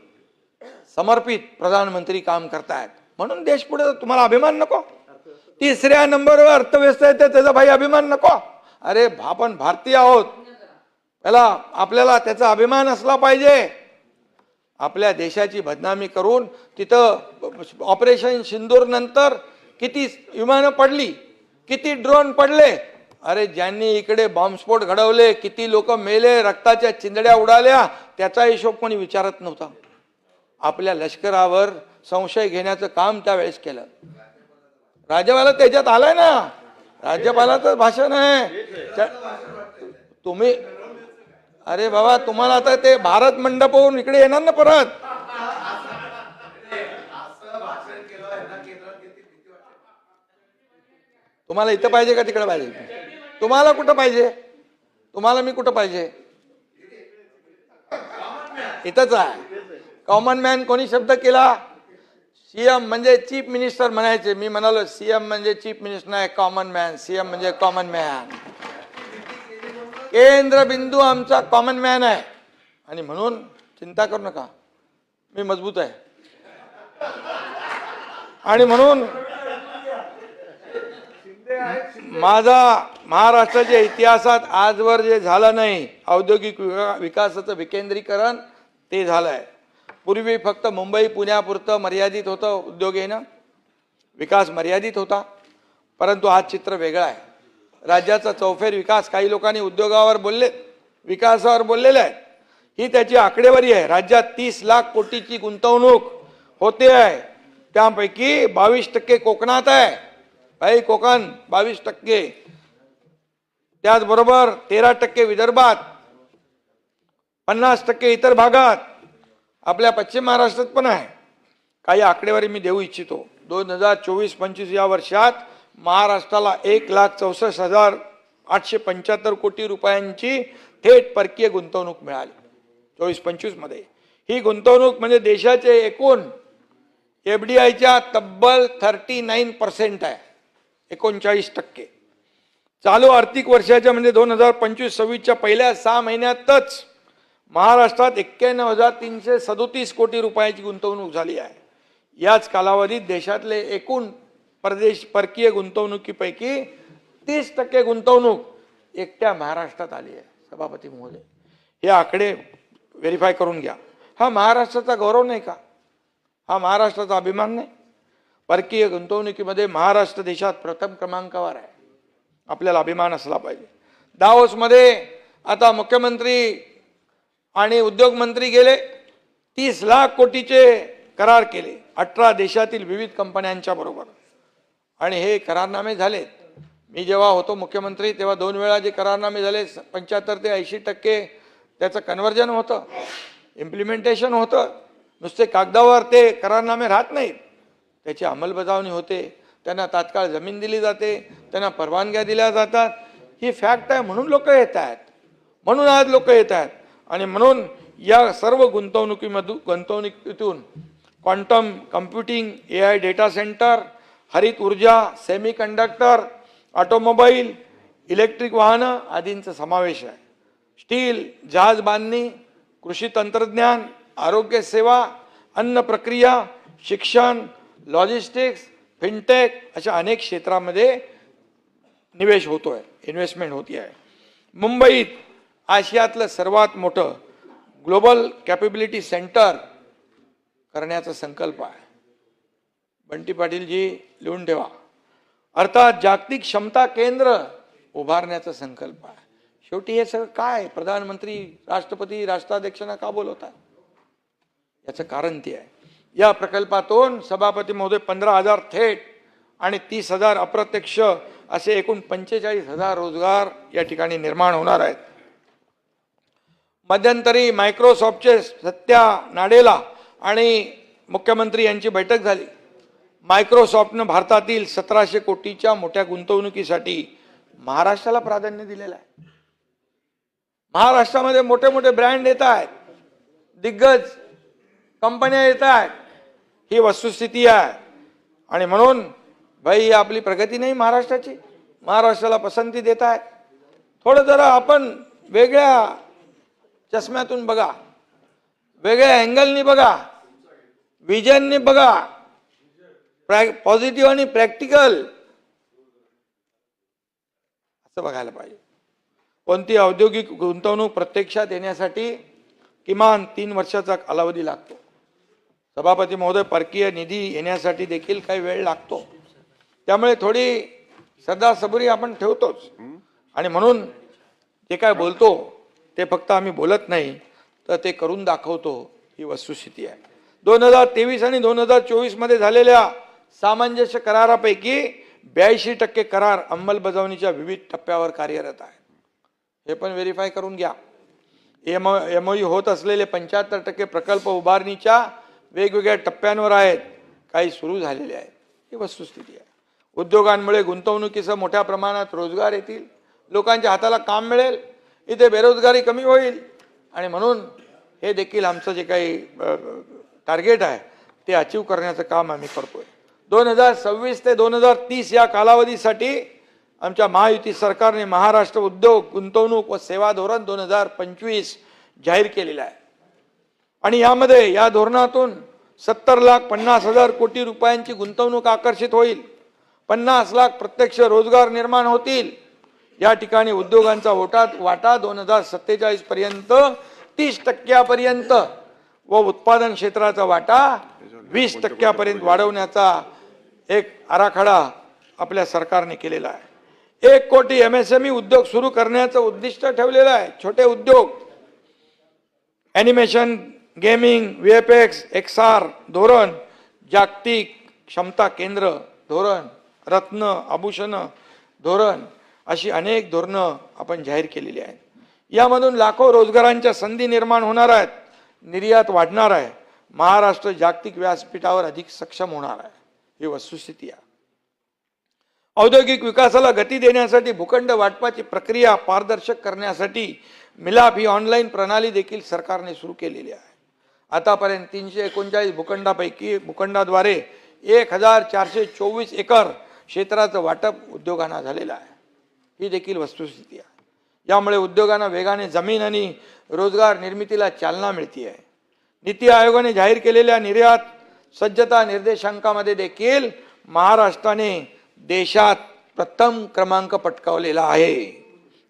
समर्पित प्रधानमंत्री काम करतायत म्हणून देश पुढे. तुम्हाला अभिमान नको? तिसऱ्या नंबरवर अर्थव्यवस्था येते त्याचा भाई अभिमान नको? अरे आपण भारतीय आहोत, आपल्याला त्याचा अभिमान असला पाहिजे. आपल्या देशाची बदनामी करून तिथं ऑपरेशन सिंदूर नंतर किती विमानं पडली, किती ड्रोन पडले. अरे ज्यांनी इकडे बॉम्बस्फोट घडवले, किती लोक मेले, रक्ताच्या चिंधड्या उडाल्या, त्याचा हिशोब कोणी विचारत नव्हता. आपल्या लष्करावर संशय घेण्याचं काम त्यावेळेस केलं. राज्यपाला त्याच्यात आलाय ना, राज्यपालाचं भाषण आहे. तुम्ही अरे बाबा, तुम्हाला आता ते भारत मंडपवरून इकडे येणार ना परत. तुम्हाला इथं पाहिजे का तिकडे पाहिजे? तुम्हाला कुठं पाहिजे? तुम्हाला मी कुठं पाहिजे? इथंच आहे. कॉमन मॅन कोणी शब्द केला? सीएम म्हणजे चीफ मिनिस्टर म्हणायचे. मी म्हणालो सीएम म्हणजे चीफ मिनिस्टर नाही, कॉमन मॅन. सीएम म्हणजे कॉमन मॅन. केंद्र बिंदू आमचा कॉमन मॅन आहे आणि म्हणून चिंता करू नका, मी मजबूत आहे. आणि म्हणून माझा महाराष्ट्राच्या इतिहासात आजवर जे झालं नाही औद्योगिक विकासाचं विकेंद्रीकरण, ते झालंय. पूर्वी फक्त मुंबई पुण्यापुरतं मर्यादित होतं उद्योग येणं, विकास मर्यादित होता. परंतु आज चित्र वेगळं आहे. राज्याचा चौफेर विकास, काही लोकांनी उद्योगावर बोलले, विकासावर बोललेले आहे. ही त्याची आकडेवारी आहे. राज्यात 30 लाख कोटीची गुंतवणूक होते आहे. त्यापैकी 22% कोकणात आहे. भाई कोकण 22%, त्याचबरोबर 13% विदर्भात, 50% इतर भागात, आपल्या पश्चिम महाराष्ट्रात पण आहे. काही आकडेवारी मी देऊ इच्छितो. 2024-25 या वर्षात महाराष्ट्राला 1,64,875 कोटी रुपयांची थेट परकीय गुंतवणूक मिळाली 24-25 मध्ये. ही गुंतवणूक म्हणजे देशाचे एकूण FDIच्या तब्बल 39% आहे, 39%. चालू आर्थिक वर्षाच्या म्हणजे 2025-26च्या पहिल्या 6 महिन्यातच महाराष्ट्रात 91,337 कोटी रुपयाची गुंतवणूक झाली आहे. याच कालावधीत देशातले एकूण परकीय गुंतवणुकीपैकी 30% गुंतवणूक एकट्या महाराष्ट्रात आली आहे. सभापती महोदय, हे आकडे व्हेरीफाय करून घ्या. हा महाराष्ट्राचा गौरव नाही का? हा महाराष्ट्राचा अभिमान नाही? परकीय गुंतवणुकीमध्ये महाराष्ट्र देशात प्रथम क्रमांकावर आहे. आपल्याला अभिमान असला पाहिजे. दावोसमध्ये आता मुख्यमंत्री आणि उद्योग मंत्री गेले, 30 लाख कोटीचे करार केले 18 देशातील विविध कंपन्यांच्या बरोबर. आणि हे करारनामे झालेत. मी जेव्हा होतो मुख्यमंत्री तेव्हा 2 वेळा जे करारनामे झाले, 75 ते 80% त्याचं कन्व्हर्जन होतं, इम्प्लिमेंटेशन होतं. नुसते कागदावर ते करारनामे राहत नाहीत, त्याची अंमलबजावणी होते. त्यांना तात्काळ जमीन दिली जाते, त्यांना परवानग्या दिल्या जातात. ही फॅक्ट आहे. म्हणून लोक येत आहेत, म्हणून आज लोक येत आहेत. आणि म्हणून या सर्व गुंतवणुकीतून quantum computing, AI data centre, हरित ऊर्जा, सेमीकंडक्टर, ऑटोमोबाईल, इलेक्ट्रिक वाहनं आदींचा समावेश आहे. स्टील, जहाज बांधणी, कृषी तंत्रज्ञान, आरोग्य सेवा, अन्न प्रक्रिया, शिक्षण, लॉजिस्टिक्स, फिनटेक अशा अनेक क्षेत्रामध्ये निवेश होतोय, इन्व्हेस्टमेंट होती आहे. मुंबईत आशियातलं सर्वात मोठं ग्लोबल कॅपेबिलिटी सेंटर करण्याचा संकल्प आहे. बंटी पाटीलजी लिहून ठेवा. अर्थात जागतिक क्षमता केंद्र उभारण्याचा संकल्प आहे. शेवटी हे सगळं काय प्रधानमंत्री, राष्ट्रपती, राष्ट्राध्यक्षांना का बोलवतात? याचं कारण ते आहे. या प्रकल्पातून सभापती महोदय 15,000 थेट आणि 30,000 अप्रत्यक्ष असे एकूण 45,000 रोजगार या ठिकाणी निर्माण होणार आहेत. मध्यंतरी मायक्रोसॉफ्टचे सत्या नाडेला आणि मुख्यमंत्री यांची बैठक झाली. मायक्रोसॉफ्टनं भारतातील 1700 कोटीच्या मोठ्या गुंतवणुकीसाठी महाराष्ट्राला प्राधान्य दिलेलं आहे. महाराष्ट्रामध्ये मोठे मोठे ब्रँड येत आहेत, दिग्गज कंपन्या येत आहेत, ही वस्तुस्थिती आहे. आणि म्हणून भाई ही आपली प्रगती नाही महाराष्ट्राची. महाराष्ट्राला पसंती देत आहेत. थोडं जरा आपण वेगळ्या चष्म्यातून बघा, वेगळ्या अँगलनी बघा, विजननी बघा, पॉझिटिव्ह आणि प्रॅक्टिकल असं बघायला पाहिजे. कोणती औद्योगिक गुंतवणूक प्रत्यक्षात येण्यासाठी किमान 3 वर्षाचा कालावधी लागतो. सभापती महोदय, परकीय निधी येण्यासाठी देखील काही वेळ लागतो. त्यामुळे थोडी सदासबरी आपण ठेवतोच. आणि म्हणून जे काय बोलतो ते फक्त आम्ही बोलत नाही, तर ते करून दाखवतो, ही वस्तुस्थिती आहे. 2023 आणि 2024 मध्ये झालेल्या सामंजस्य करारापैकी 82% करार अंमलबजावणीच्या विविध टप्प्यावर कार्यरत आहे. हे पण व्हेरीफाय करून घ्या. MOU होत असलेले 75% प्रकल्प उभारणीच्या वेगवेगळ्या टप्प्यांवर आहेत, काही सुरू झालेले आहेत. ही वस्तुस्थिती आहे. उद्योगांमुळे गुंतवणुकीसह मोठ्या प्रमाणात रोजगार येतील, लोकांच्या हाताला काम मिळेल, इथे बेरोजगारी कमी होईल. आणि म्हणून हे देखील आमचं जे काही टार्गेट आहे ते अचीव करण्याचं काम आम्ही करतोय. 2026 ते 2030 या कालावधीसाठी आमच्या महायुती सरकारने महाराष्ट्र उद्योग गुंतवणूक व सेवा धोरण 2025 जाहीर केलेलं आहे. आणि यामध्ये या धोरणातून 70,50,000 कोटी रुपयांची गुंतवणूक आकर्षित होईल. 50 लाख प्रत्यक्ष रोजगार निर्माण होतील. या ठिकाणी उद्योगांचा वाटा 2047 पर्यंत 30% व उत्पादन क्षेत्राचा वाटा 20% वाढवण्याचा एक आराखडा आपल्या सरकारने केलेला आहे. 1 कोटी MSME उद्योग सुरू करण्याचं उद्दिष्ट ठेवलेलं आहे. छोटे उद्योग, ॲनिमेशन, गेमिंग, VFX, XR धोरण, जागतिक क्षमता केंद्र धोरण, रत्न आभूषण धोरण, अशी अनेक धोरणं आपण जाहीर केलेली आहेत. यामधून लाखो रोजगारांच्या संधी निर्माण होणार आहेत. निर्यात वाढणार आहे. महाराष्ट्र जागतिक व्यासपीठावर अधिक सक्षम होणार आहे. ही वस्तुस्थिती आहे. औद्योगिक विकासाला गती देण्यासाठी भूखंड वाटपाची प्रक्रिया पारदर्शक करण्यासाठी मिलाप ही ऑनलाईन प्रणाली देखील सरकारने सुरू केलेली आहे. आतापर्यंत 339 भूखंडाद्वारे 1424 एकर क्षेत्राचं वाटप उद्योगांना झालेलं आहे. ही देखील वस्तुस्थिती आहे. यामुळे उद्योगांना वेगाने जमीन आणि रोजगार निर्मितीला चालना मिळते आहे. नीती आयोगाने जाहीर केलेल्या निर्यात सज्जता निर्देशांकामध्ये देखील महाराष्ट्राने देशात प्रथम क्रमांक पटकावलेला आहे.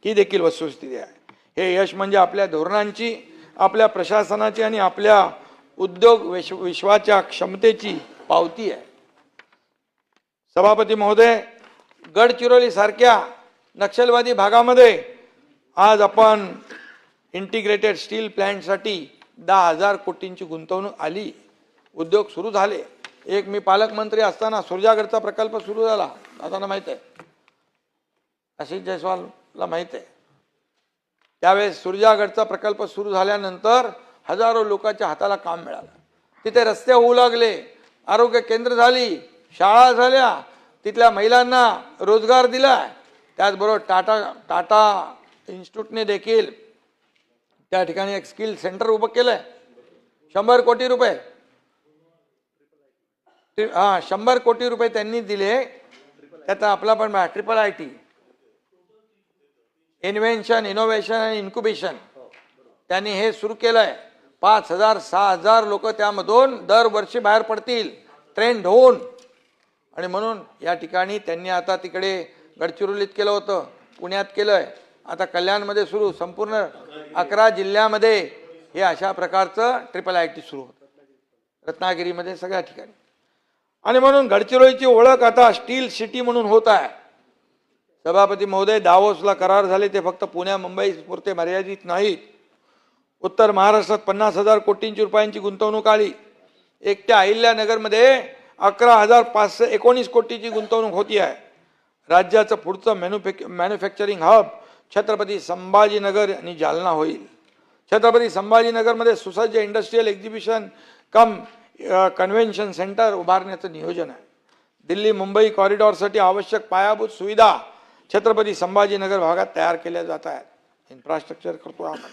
ही देखील वस्तुस्थिती आहे. हे यश म्हणजे आपल्या धोरणांची, आपल्या प्रशासनाची आणि आपल्या उद्योग विश्वाच्या क्षमतेची पावती आहे. सभापती महोदय, गडचिरोली सारख्या नक्षलवादी भागामध्ये आज आपण इंटिग्रेटेड स्टील प्लॅन्टसाठी 10,000 कोटींची गुंतवणूक आली. उद्योग सुरू झाले. एक मी पालकमंत्री असताना सुरजागडचा प्रकल्प सुरू झाला. दादांना माहित आहे, आशिष जयस्वालला माहित आहे. त्यावेळेस सुरजागडचा प्रकल्प सुरू झाल्यानंतर हजारो लोकांच्या हाताला काम मिळालं. तिथे रस्ते होऊ लागले, आरोग्य केंद्र झाली, शाळा झाल्या, तिथल्या महिलांना रोजगार दिला. त्याचबरोबर टाटा इन्स्टिट्यूटने देखील त्या ठिकाणी एक स्किल सेंटर उभं केलंय. 100 कोटी रुपये 100 कोटी रुपये त्यांनी दिले. त्याचा आपला पण IIIT इन्व्हेन्शन, इनोव्हेशन आणि इन्क्युबेशन त्यांनी हे सुरू केलंय. 5,000-6,000 लोक त्यामधून दरवर्षी बाहेर पडतील ट्रेंड होऊन. आणि म्हणून या ठिकाणी त्यांनी आता तिकडे गडचिरोलीत केलं होतं, पुण्यात केलंय, आता कल्याणमध्ये सुरू, संपूर्ण 11 जिल्ह्यामध्ये हे अशा प्रकारचं IIIT सुरू होतं, रत्नागिरीमध्ये, सगळ्या ठिकाणी. आणि म्हणून गडचिरोलीची ओळख आता स्टील सिटी म्हणून होत आहे. सभापती महोदय, दावोसला करार झाले ते फक्त पुण्या मुंबई पुरते मर्यादित नाहीत. उत्तर महाराष्ट्रात 50,000 कोटींची रुपयांची गुंतवणूक आली. एकट्या अहिल्यानगरमध्ये 11,519 कोटीची गुंतवणूक होती आहे. राज्याचं पुढचं मॅन्युफॅक्चरिंग हब छत्रपती संभाजीनगर आणि जालना होईल. छत्रपती संभाजीनगरमध्ये सुसज्ज इंडस्ट्रियल एक्झिबिशन कम कन्व्हेन्शन सेंटर उभारण्याचं नियोजन आहे. दिल्ली मुंबई कॉरिडॉरसाठी आवश्यक पायाभूत सुविधा छत्रपती संभाजीनगर भागात तयार केल्या जात आहेत. इन्फ्रास्ट्रक्चर करतो आपण.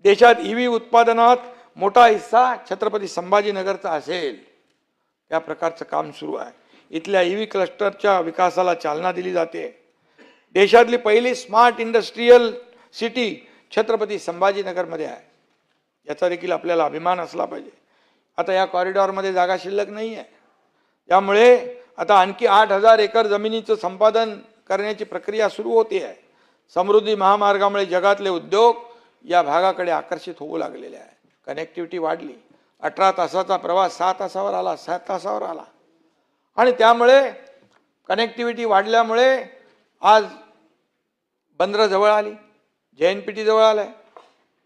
देशात ईव्ही उत्पादनात मोठा हिस्सा छत्रपती संभाजीनगरचा असेल, त्या प्रकारचं काम सुरू आहे. इथल्या ईव्ही क्लस्टरच्या विकासाला चालना दिली जाते. देशातली पहिली स्मार्ट इंडस्ट्रियल सिटी छत्रपती संभाजीनगरमध्ये आहे. याचा देखील आपल्याला अभिमान असला पाहिजे. आता या कॉरिडॉरमध्ये जागा शिल्लक नाही आहे. त्यामुळे आता आणखी 8,000 एकर जमिनीचं संपादन करण्याची प्रक्रिया सुरू होती आहे. समृद्धी महामार्गामुळे जगातले उद्योग या भागाकडे आकर्षित होऊ लागलेले आहे. कनेक्टिव्हिटी वाढली. 18 तासाचा प्रवास 6 तासावर आला, 7 तासावर आला. आणि त्यामुळे कनेक्टिव्हिटी वाढल्यामुळे आज बंदरं जवळ आली, JNPT जवळ आलं आहे,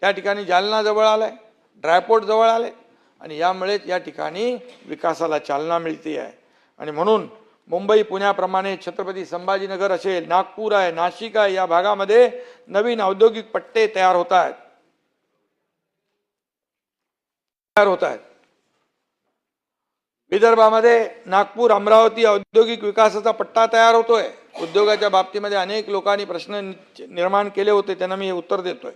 त्या ठिकाणी जालना जवळ आलं आहे, ड्रायपोर्ट जवळ आले आणि यामुळे या ठिकाणी विकासाला चालना मिळते आहे. आणि म्हणून मुंबई पुण्याप्रमाणे छत्रपती संभाजीनगर असेल, नागपूर आहे, नाशिक आहे, या भागामध्ये नवीन औद्योगिक पट्टे तयार होत आहेत. विदर्भामध्ये नागपूर अमरावती औद्योगिक विकासाचा पट्टा तयार होतोय. उद्योगाच्या बाबतीमध्ये अनेक लोकांनी प्रश्न निर्माण केले होते, त्यांना मी उत्तर देतोय.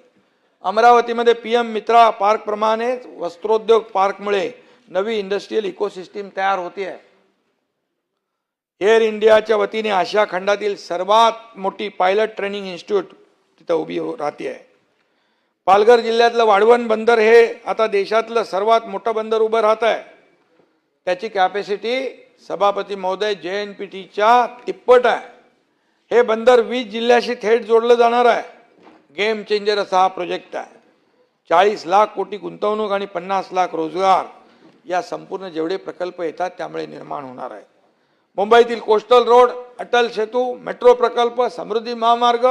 अमरावतीमध्ये PM मित्रा पार्क प्रमाणे वस्त्रोद्योग पार्कमुळे नवी इंडस्ट्रियल इकोसिस्टीम तयार होती आहे. एअर इंडियाच्या वतीने आशिया खंडातील सर्वात मोठी पायलट ट्रेनिंग इन्स्टिट्यूट तिथं उभी राहते आहे. पालघर जिल्ह्यातलं वाढवण बंदर हे आता देशातलं सर्वात मोठं बंदर उभं राहत आहे. त्याची कॅपॅसिटी सभापती महोदय JNPTच्या तिप्पट आहे. हे बंदर 20 जिल्ह्याशी थेट जोडलं जाणार आहे. गेम चेंजर असा हा प्रोजेक्ट आहे. 40 लाख कोटी गुंतवणूक आणि 50 लाख रोजगार या संपूर्ण जेवढे प्रकल्प येतात त्यामुळे निर्माण होणार आहे. मुंबईतील coastal road, Atal Setu, metro प्रकल्प, समृद्धी महामार्ग,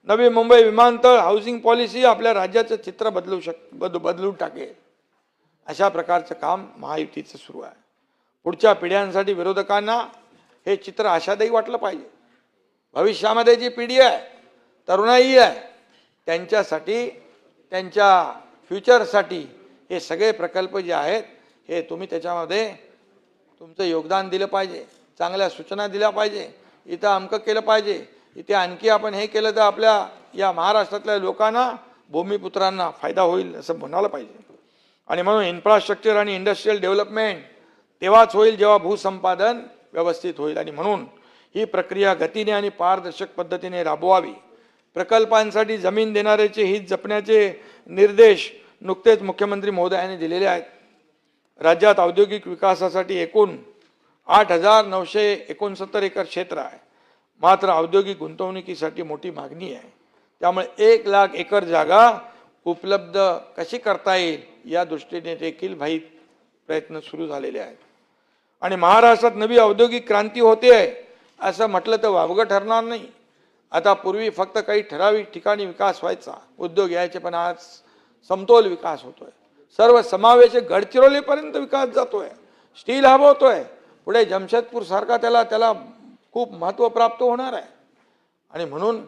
नवी मुंबई विमानतळ, हाऊसिंग पॉलिसी आपल्या राज्याचं चित्र बदलून टाकेल. अशा प्रकारचं काम महायुतीचं सुरू आहे. पुढच्या पिढ्यांसाठी विरोधकांना हे चित्र आशादायी वाटलं पाहिजे. भविष्यामध्ये जी पिढी आहे, तरुणाई आहे, त्यांच्यासाठी, त्यांच्या फ्युचरसाठी हे सगळे प्रकल्प जे आहेत हे तुम्ही त्याच्यामध्ये तुमचं योगदान दिलं पाहिजे. चांगल्या सूचना दिल्या पाहिजे. इथं अमकं केलं पाहिजे, इथे आणखी आपण हे केलं तर आपल्या या महाराष्ट्रातल्या लोकांना, भूमिपुत्रांना फायदा होईल असं म्हणायला पाहिजे. आणि म्हणून इन्फ्रास्ट्रक्चर आणि इंडस्ट्रियल डेव्हलपमेंट तेव्हाच होईल जेव्हा भूसंपादन व्यवस्थित होईल. आणि म्हणून ही प्रक्रिया गतीने आणि पारदर्शक पद्धतीने राबवावी. प्रकल्पांसाठी जमीन देणाऱ्याचे हित जपण्याचे निर्देश नुकतेच मुख्यमंत्री महोदयांनी दिलेले आहेत. राज्यात औद्योगिक विकासासाठी एकूण 8,969 एकर क्षेत्र आहे. मात्र औद्योगिक गुंतवणुकीसाठी मोठी मागणी आहे. त्यामुळे 1 लाख एकर जागा उपलब्ध कशी करता येईल या दृष्टीने देखील प्रयत्न सुरू झालेले आहेत. आणि महाराष्ट्रात नवी औद्योगिक क्रांती होते असं म्हटलं तर वावगं ठरणार नाही. आता पूर्वी फक्त काही ठराविक ठिकाणी विकास व्हायचा, उद्योग यायचे, पण आज समतोल विकास होतोय. सर्व समावेशक गडचिरोलीपर्यंत विकास जातोय. स्टील हब होतोय. पुढे जमशेदपूर सारखा त्याला खूप महत्त्व प्राप्त होणार आहे. आणि म्हणून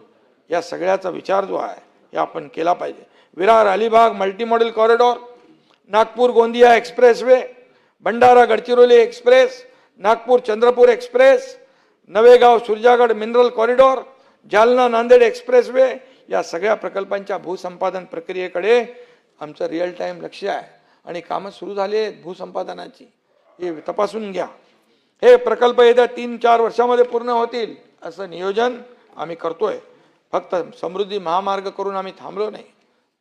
या सगळ्याचा विचार जो आहे हे आपण केला पाहिजे. Virar Alibag multi modal corridor, Nagpur Gondia expressway, Bhandara Gadchiroli express, Nagpur Chandrapur express, Navegaon Surjagad mineral corridor, Jalna Nanded expressway, या सगळ्या प्रकल्पांच्या भूसंपादन प्रक्रियेकडे आमचं रिअल टाइम लक्ष आहे. आणि कामं सुरू झाली आहेत भूसंपादनाची, हे तपासून घ्या. हे प्रकल्प येत्या 3-4 वर्षामध्ये पूर्ण होतील असं नियोजन आम्ही करतोय. फक्त समृद्धी महामार्ग करून आम्ही थांबलो नाही.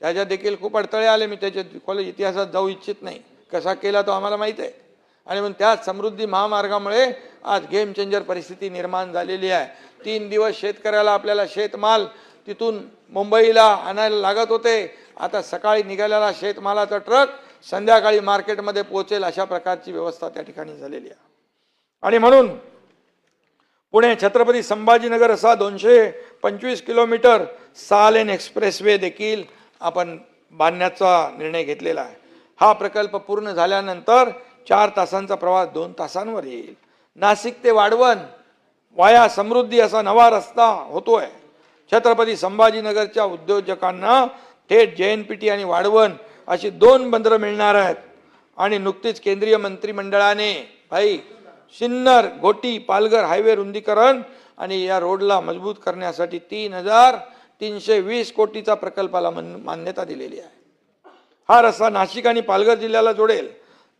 त्याच्यात देखील खूप अडथळे आले. मी त्याच्या इतिहासात जाऊ इच्छित नाही. कसा केला तो आम्हाला माहीत आहे. आणि मग त्याच समृद्धी महामार्गामुळे आज गेम चेंजर परिस्थिती निर्माण झालेली आहे. 3 दिवस शेतकऱ्याला आपल्याला शेतमाल तिथून मुंबईला आणायला लागत होते. आता सकाळी निघालेला शेतमालाचा ट्रक संध्याकाळी मार्केटमध्ये पोहोचेल अशा प्रकारची व्यवस्था त्या ठिकाणी झालेली आहे. आणि म्हणून पुणे छत्रपती संभाजीनगर असा 225 किलोमीटर 6 लेन एक्सप्रेसवे देखील आपण बांधण्याचा निर्णय घेतलेला आहे. हा प्रकल्प पूर्ण झाल्यानंतर 4 तासांचा प्रवास 2 तासांवर येईल. नाशिक ते वाढवण वाया समृद्धी असा नवा रस्ता होतोय. छत्रपती संभाजीनगरच्या उद्योजकांना थेट JNPT आणि वाढवण अशी 2 बंदरं मिळणार आहेत. आणि नुकतीच केंद्रीय मंत्रिमंडळाने भाई सिन्नर घोटी पालघर हायवे रुंदीकरण आणि या रोडला मजबूत करण्यासाठी 3,320 कोटीचा प्रकल्पाला मान्यता दिलेली आहे. हा रस्ता नाशिक आणि पालघर जिल्ह्याला जोडेल.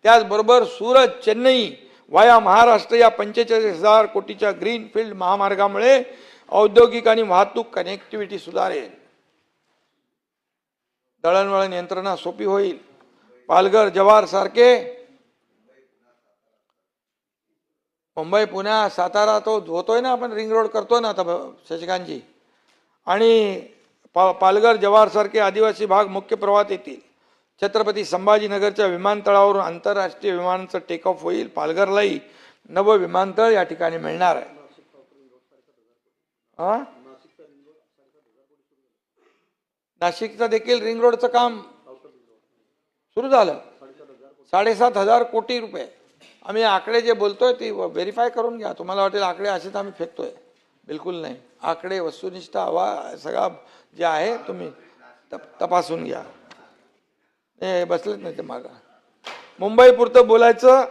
त्याचबरोबर सुरत चेन्नई वाया महाराष्ट्र या 45,000 कोटीच्या ग्रीनफील्ड महामार्गामुळे औद्योगिक आणि वाहतूक कनेक्टिव्हिटी सुधारेल. दळणवळण यंत्रणा सोपी होईल. पालघर जव्हार सारखे मुंबई पुण्या सातारा तो होतोय ना, आपण रिंग रोड करतोय ना आता शशिकांतजी. आणि पालघर जव्हार सारखे आदिवासी भाग मुख्य प्रवाहात येतील. छत्रपती संभाजीनगरच्या विमानतळावरून आंतरराष्ट्रीय विमानाचं टेक ऑफ होईल. पालघरलाही नवं विमानतळ या ठिकाणी मिळणार आहे. नाशिकचं देखील रिंग रोडचं काम सुरू झालं. 7,500 कोटी रुपये. आम्ही आकडे जे बोलतोय ते व्हेरीफाय करून घ्या. तुम्हाला वाटेल आकडे असेच आम्ही फेकतोय, बिलकुल नाही. आकडे वस्तुनिष्ठ हवा सगळा जे आहे तुम्ही तपासून घ्या. हे बसलेच नाही ते मागा. मुंबई पुरतं बोलायचं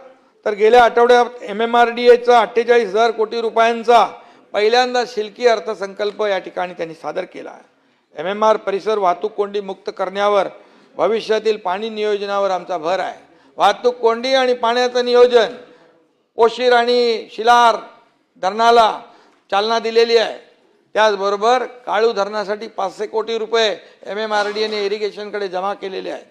तर गेल्या आठवड्यात MMRDAचा 48,000 कोटी रुपयांचा पहिल्यांदा शिल्की अर्थसंकल्प या ठिकाणी त्यांनी सादर केला आहे. MMR परिसर वाहतूक कोंडी मुक्त करण्यावर, भविष्यातील पाणी नियोजनावर आमचा भर आहे. वाहतूक कोंडी आणि पाण्याचं नियोजन, ओशीर आणि शिलार धरणाला चालना दिलेली आहे. त्याचबरोबर काळू धरणासाठी 500 कोटी रुपये MMRDAने इरिगेशनकडे जमा केलेले आहेत.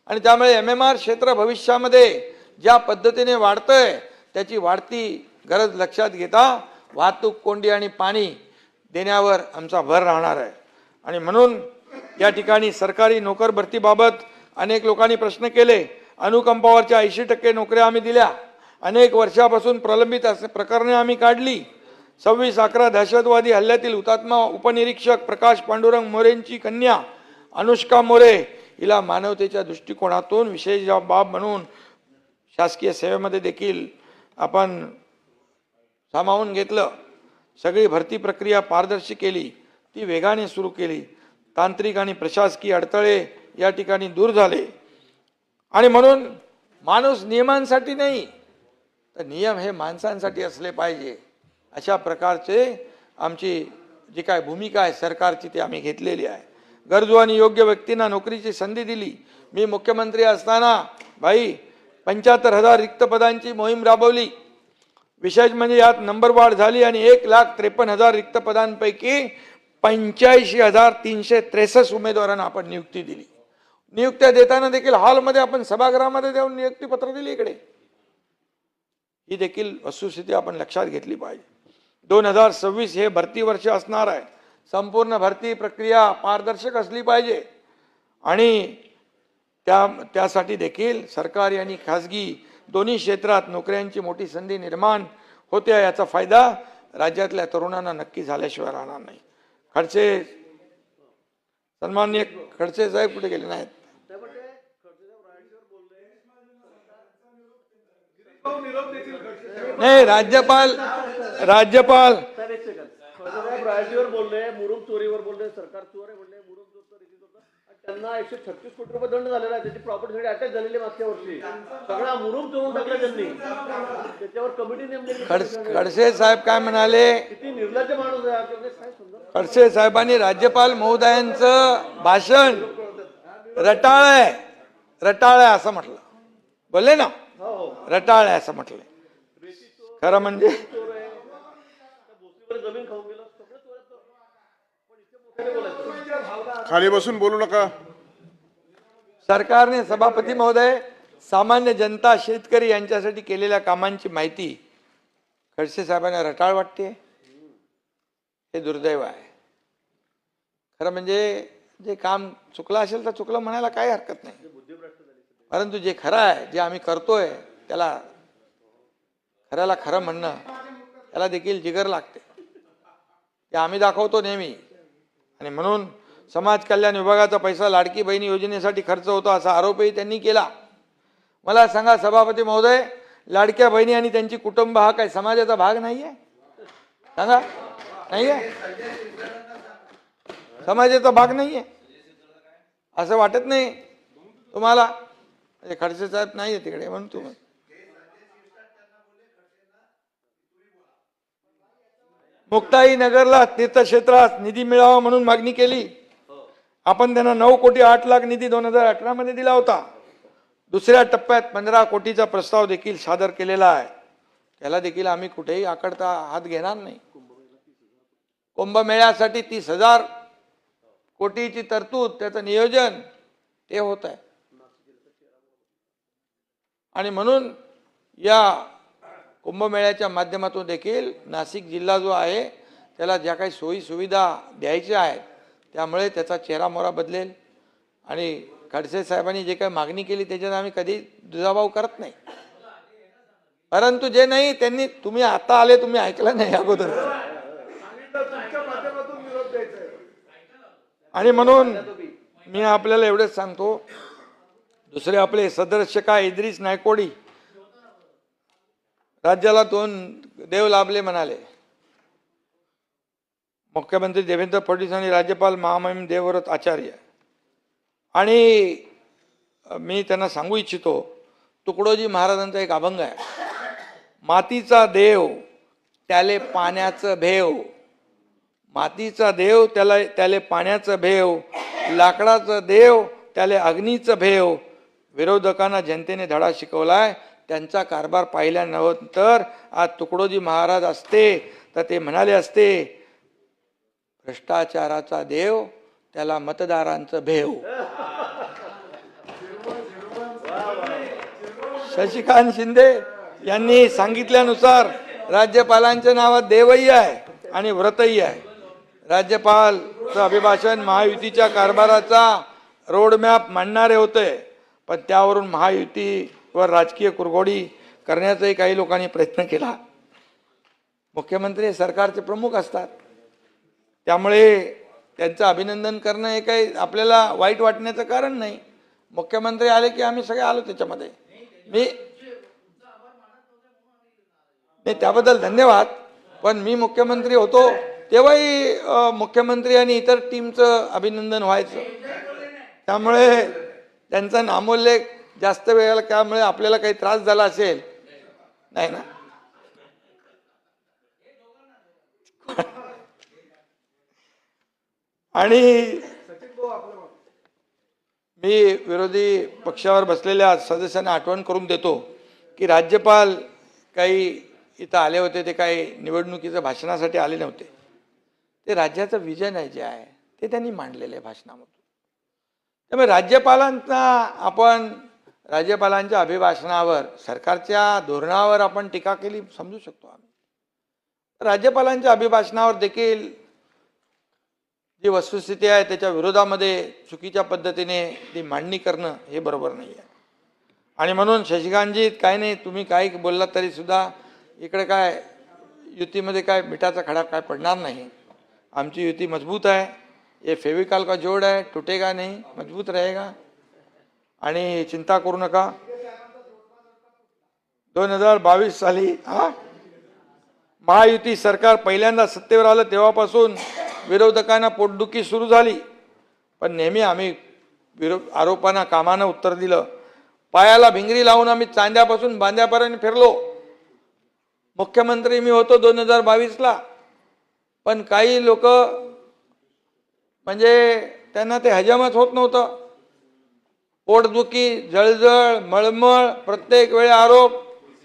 आणि त्यामुळे MMR क्षेत्र भविष्यामध्ये ज्या पद्धतीने वाढतंय त्याची वाढती गरज लक्षात घेता वाहतूक कोंडी आणि पाणी देण्यावर आमचा भर राहणार आहे. आणि म्हणून या ठिकाणी सरकारी नोकर भरतीबाबत अनेक लोकांनी प्रश्न केले. अनुकंपावरच्या 80% नोकऱ्या आम्ही दिल्या. अनेक वर्षापासून प्रलंबित असे प्रकरणे आम्ही काढली. 26/11 दहशतवादी हल्ल्यातील हुतात्मा उपनिरीक्षक प्रकाश पांडुरंग मोरेंची कन्या अनुष्का मोरे हिला मानवतेच्या दृष्टिकोनातून विशेष बाब म्हणून शासकीय सेवेमध्ये देखील आपण सामावून घेतलं. सगळी भरती प्रक्रिया पारदर्शी केली, ती वेगाने सुरू केली. तांत्रिक आणि प्रशासकीय अडथळे या ठिकाणी दूर झाले. आणि म्हणून माणूस नियमांसाठी नाही तर नियम हे माणसांसाठी असले पाहिजे अशा प्रकारचे आमची जी काय भूमिका आहे सरकारची ती आम्ही घेतलेली आहे. गरजू आणि योग्य व्यक्तींना नोकरीची संधी दिली. मी मुख्यमंत्री असताना भाई 75,000 रिक्त पदांची मोहीम राबवली. विशेष म्हणजे यात नंबरवाढ झाली आणि 1,53,000 रिक्त पदांपैकी 85,363 उमेदवारांना आपण नियुक्ती दिली. नियुक्त्या देताना देखील हॉलमध्ये आपण सभागृहामध्ये देऊन नियुक्तीपत्र दिली. इकडे ही देखील वस्तुस्थिती आपण लक्षात घेतली पाहिजे. 2026 हे भरती वर्ष असणार आहे. संपूर्ण भरती प्रक्रिया पारदर्शक असली पाहिजे आणि त्यासाठी देखील सरकारी आणि खाजगी दोन्ही क्षेत्रात नोकऱ्यांची मोठी संधी निर्माण होते. याचा फायदा राज्यातल्या तरुणांना नक्की झाल्याशिवाय राहणार नाही. खडसे सन्माननीय खडसे साहेब कुठे गेले नाहीत? नाही, राज्यपाल राजकीय बोलले, मुरुम चोरीवर बोलले, सरकार चोर आहे बोलले, मुरुम त्यांना 136 कोटी रुपये दंड झालेला आहे. त्याची प्रॉपर्टी अटॅच झालेली मागच्या वर्षी. सगळा मुरुम चोरून टाकला त्यांनी. त्याच्यावर कमिटी नेमली. खडसे साहेब काय म्हणाले? किती निर्लज्ज माणूस आहे. खडसे साहेबांनी राज्यपाल महोदयांचं भाषण रटाळ आहे असं म्हटलं. बोलले ना, रटाळ आहे असं म्हटलं. खरं म्हणजे जमीन खाऊन गेलं. खाली बसून बोलू नका. सरकारने सभापती महोदय सामान्य जनता शेतकरी यांच्यासाठी केलेल्या कामांची माहिती खडसे साहेबांना रटाळ वाटते. हे दुर्दैव आहे. खरं म्हणजे जे काम चुकलं असेल तर चुकलं म्हणायला काही हरकत नाही. परंतु जे खरं आहे, जे आम्ही करतोय त्याला खऱ्याला खरं म्हणणं त्याला देखील जिगर लागते. ते आम्ही दाखवतो नेहमी. आणि म्हणून समाज कल्याण विभागाचा पैसा लाडकी बहिणी योजनेसाठी खर्च होतो असा आरोपही त्यांनी केला. मला सांगा सभापती महोदय, लाडक्या बहिणी आणि त्यांची कुटुंब हा काय समाजाचा भाग नाहीये? सांगा, नाहीये? समाजाचा भाग नाहीये असं वाटत नाही तुम्हाला? खडसे साहेब नाहीये तिकडे म्हणून तुम्ही मुक्ताई नगरला तीर्थक्षेत्रात निधी मिळावा म्हणून मागणी केली. आपण त्यांना 9,08,00,000 निधी 2018 मध्ये दिला होता. दुसऱ्या टप्प्यात 15 कोटीचा प्रस्ताव देखील सादर केलेला आहे. त्याला देखील आम्ही कुठेही आकडता हात घेणार नाही. कुंभमेळ्यासाठी 30,000 कोटीची तरतूद, त्याचं नियोजन ते होत आहे. आणि म्हणून या कुंभमेळ्याच्या माध्यमातून देखील नाशिक जिल्हा जो आहे त्याला ज्या काही सोयी सुविधा द्यायच्या आहेत त्यामुळे त्याचा चेहरा मोहरा बदलेल. आणि खडसे साहेबांनी जे काही मागणी केली त्याच्यात आम्ही कधी दुजाभाव करत नाही. परंतु जे नाही त्यांनी, तुम्ही आता आले, तुम्ही ऐकलं नाही अगोदर. आणि म्हणून मी आपल्याला एवढंच सांगतो, दुसरे आपले सदस्य काय इद्रिस नायकोडी राज्याला 2 देव लाभले म्हणाले. मुख्यमंत्री देवेंद्र फडणवीस आणि राज्यपाल महामहिम देवव्रत आचार्य. आणि मी त्यांना सांगू इच्छितो, तुकडोजी महाराजांचा एक अभंग आहे, मातीचा देव त्याले पाण्याचं भेव, मातीचा देव त्याले पाण्याचं भेव, लाकडाचं देव त्याले अग्नीचं भेव. विरोधकांना जनतेने धडा शिकवलाय. त्यांचा कारभार पाहिल्यानंतर आज तुकडोजी महाराज असते तर ते म्हणाले असते, भ्रष्टाचाराचा देव त्याला मतदारांचं भेव. शशिकांत शिंदे यांनी सांगितल्यानुसार राज्यपालांच्या नावात देवही आहे आणि व्रतही आहे. राज्यपालचं अभिभाषण महायुतीच्या कारभाराचा रोडमॅप मांडणारे होते, पण त्यावरून महायुतीवर राजकीय कुरघोडी करण्याचाही काही लोकांनी प्रयत्न केला. मुख्यमंत्री हे सरकारचे प्रमुख असतात, त्यामुळे त्यांचं अभिनंदन करणं हे काही आपल्याला वाईट वाटण्याचं कारण नाही. मुख्यमंत्री आले की आम्ही सगळे आलो त्याच्यामध्ये. मी त्याबद्दल धन्यवाद. पण मी मुख्यमंत्री होतो तेव्हाही मुख्यमंत्री आणि इतर टीमचं अभिनंदन व्हायचं. त्यामुळे त्यांचा नामोल्लेख जास्त वेळेला त्यामुळे आपल्याला काही त्रास झाला असेल नाही ना. आणि मी विरोधी पक्षावर बसलेल्या सदस्यांना आठवण करून देतो की राज्यपाल काही इथं आले होते, ते काही निवडणुकीच्या भाषणासाठी आले नव्हते. ते राज्याचं विजन आहे जे आहे ते त्यांनी मांडलेलं आहे भाषणामधून. त्यामुळे राज्यपालांच्या अभिभाषणावर, सरकारच्या धोरणावर आपण टीका केली समजू शकतो आम्ही. राज्यपालांच्या अभिभाषणावर देखील जी वस्तुस्थिती आहे त्याच्या विरोधामध्ये चुकीच्या पद्धतीने ती मांडणी करणं हे बरोबर नाही आहे. आणि म्हणून शशिकांतजी, काय नाही, तुम्ही काही बोललात तरी सुद्धा इकडे काय युतीमध्ये काय मिठाचा खडा काय पडणार नाही. आमची युती मजबूत आहे. ये फेविकॉल का जोड़ है, टूटेगा नहीं, मजबूत रहेगा. आणि चिंता करू नका. 2022 साली महायुती सरकार पहिल्यांदा सत्तेवर आलं तेव्हापासून विरोधकांना पोटदुखी सुरू झाली, पण नेहमी आम्ही आरोपांना कामानं उत्तर दिलं. पायाला भिंगरी लावून आम्ही चांद्यापासून बांद्यापर्यंत फिरलो. मुख्यमंत्री मी होतो 2022ला, पण काही लोक म्हणजे त्यांना ते हजमच होत नव्हतं. पोटदुखी, जळजळ, मळमळ, प्रत्येक वेळी आरोप,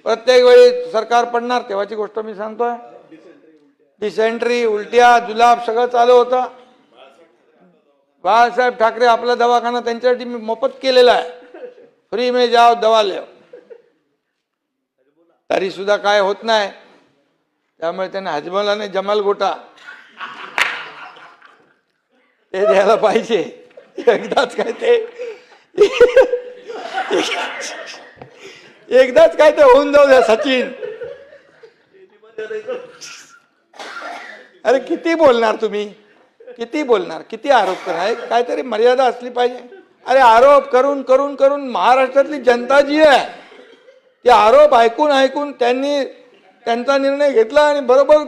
प्रत्येक वेळी सरकार पडणार. तेव्हाची गोष्ट मी सांगतोय. डिसेंट्री, उलट्या, जुलाब सगळं चालू होतं. बाळासाहेब ठाकरे आपला दवाखाना त्यांच्यासाठी मी मोफत केलेला आहे. फ्री में जाओ दवा ले, तरी सुद्धा काय होत नाही. त्यामुळे त्यांना हजमला नाही, जमाल गोटा ते द्यायला पाहिजे. एकदाच काय ते होऊन जाऊ द्या. सचिन, अरे किती बोलणार तुम्ही, किती बोलणार, किती आरोप करणार. काहीतरी मर्यादा असली पाहिजे. अरे आरोप करून करून करून महाराष्ट्रातली जनता जी आहे ते आरोप ऐकून ऐकून त्यांनी त्यांचा निर्णय घेतला आणि बरोबर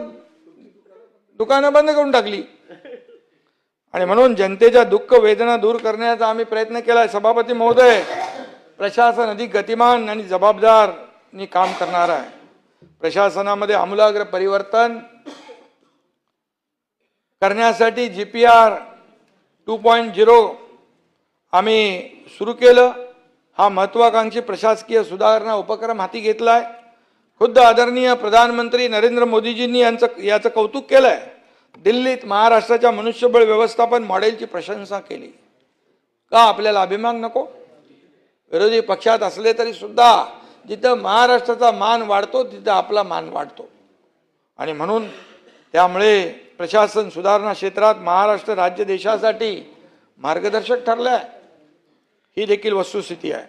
दुकानं बंद करून टाकली. आणि म्हणून जनतेच्या दुःख वेदना दूर करण्याचा आम्ही प्रयत्न केला. सभापती महोदय, प्रशासन अधिक गतिमान आणि जबाबदारनी काम करणार आहे. प्रशासनामध्ये आमूलाग्र परिवर्तन करण्यासाठी GPR 2.0 आम्ही सुरू केलं. हा महत्वाकांक्षी प्रशासकीय सुधारणा उपक्रम हाती घेतलाय. खुद्द आदरणीय प्रधानमंत्री नरेंद्र मोदीजींनी याचं कौतुक केलंय. दिल्लीत महाराष्ट्राच्या मनुष्यबळ व्यवस्थापन मॉडेलची प्रशंसा केली. का आपल्याला अभिमान नको? विरोधी पक्षात असले तरी सुद्धा जिथं महाराष्ट्राचा मान वाढतो तिथं आपला मान वाढतो. आणि म्हणून त्यामुळे प्रशासन सुधारणा क्षेत्रात महाराष्ट्र राज्य देशासाठी मार्गदर्शक ठरलाय. ही देखील वस्तुस्थिती आहे.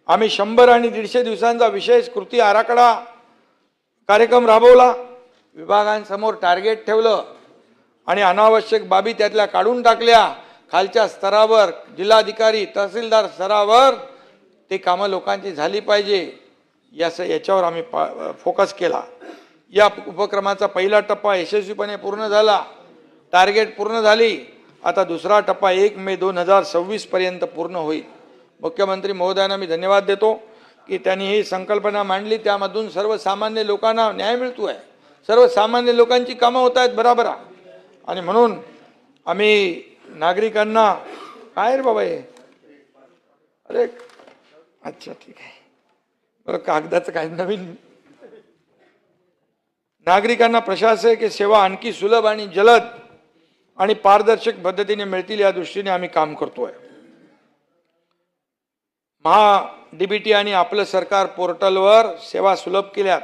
आम्ही 100 आणि 150 दिवसांचा विशेष कृती आराखडा कार्यक्रम राबवला. विभागांसमोर टार्गेट ठेवलं आणि अनावश्यक बाबी त्यातल्या काढून टाकल्या. खालच्या स्तरावर जिल्हाधिकारी तहसीलदार स्तरावर ते कामं लोकांची झाली पाहिजे याच्यावर आम्ही फोकस केला. या उपक्रमाचा पहिला टप्पा यशस्वीपणे पूर्ण झाला. टार्गेट पूर्ण झाली. आता दुसरा टप्पा 1 मे 2026 पर्यंत पूर्ण होईल. मुख्यमंत्री महोदयांना मी धन्यवाद देतो की त्यांनी ही संकल्पना मांडली. त्यामधून सर्वसामान्य लोकांना न्याय मिळतोय. सर्वसामान्य लोकांची कामं होत आहेत बरोबर. आणि म्हणून आम्ही नागरिकांना काय रे बाबा हे अरे अच्छा ठीक आहे बरं कागदाचं काही नवीन नागरिकांना प्रशासकीय सेवा आणखी सुलभ आणि जलद आणि पारदर्शक पद्धतीने मिळतील या दृष्टीने आम्ही काम करतोय. DBT आणि आपलं सरकार पोर्टलवर सेवा सुलभ केल्यात.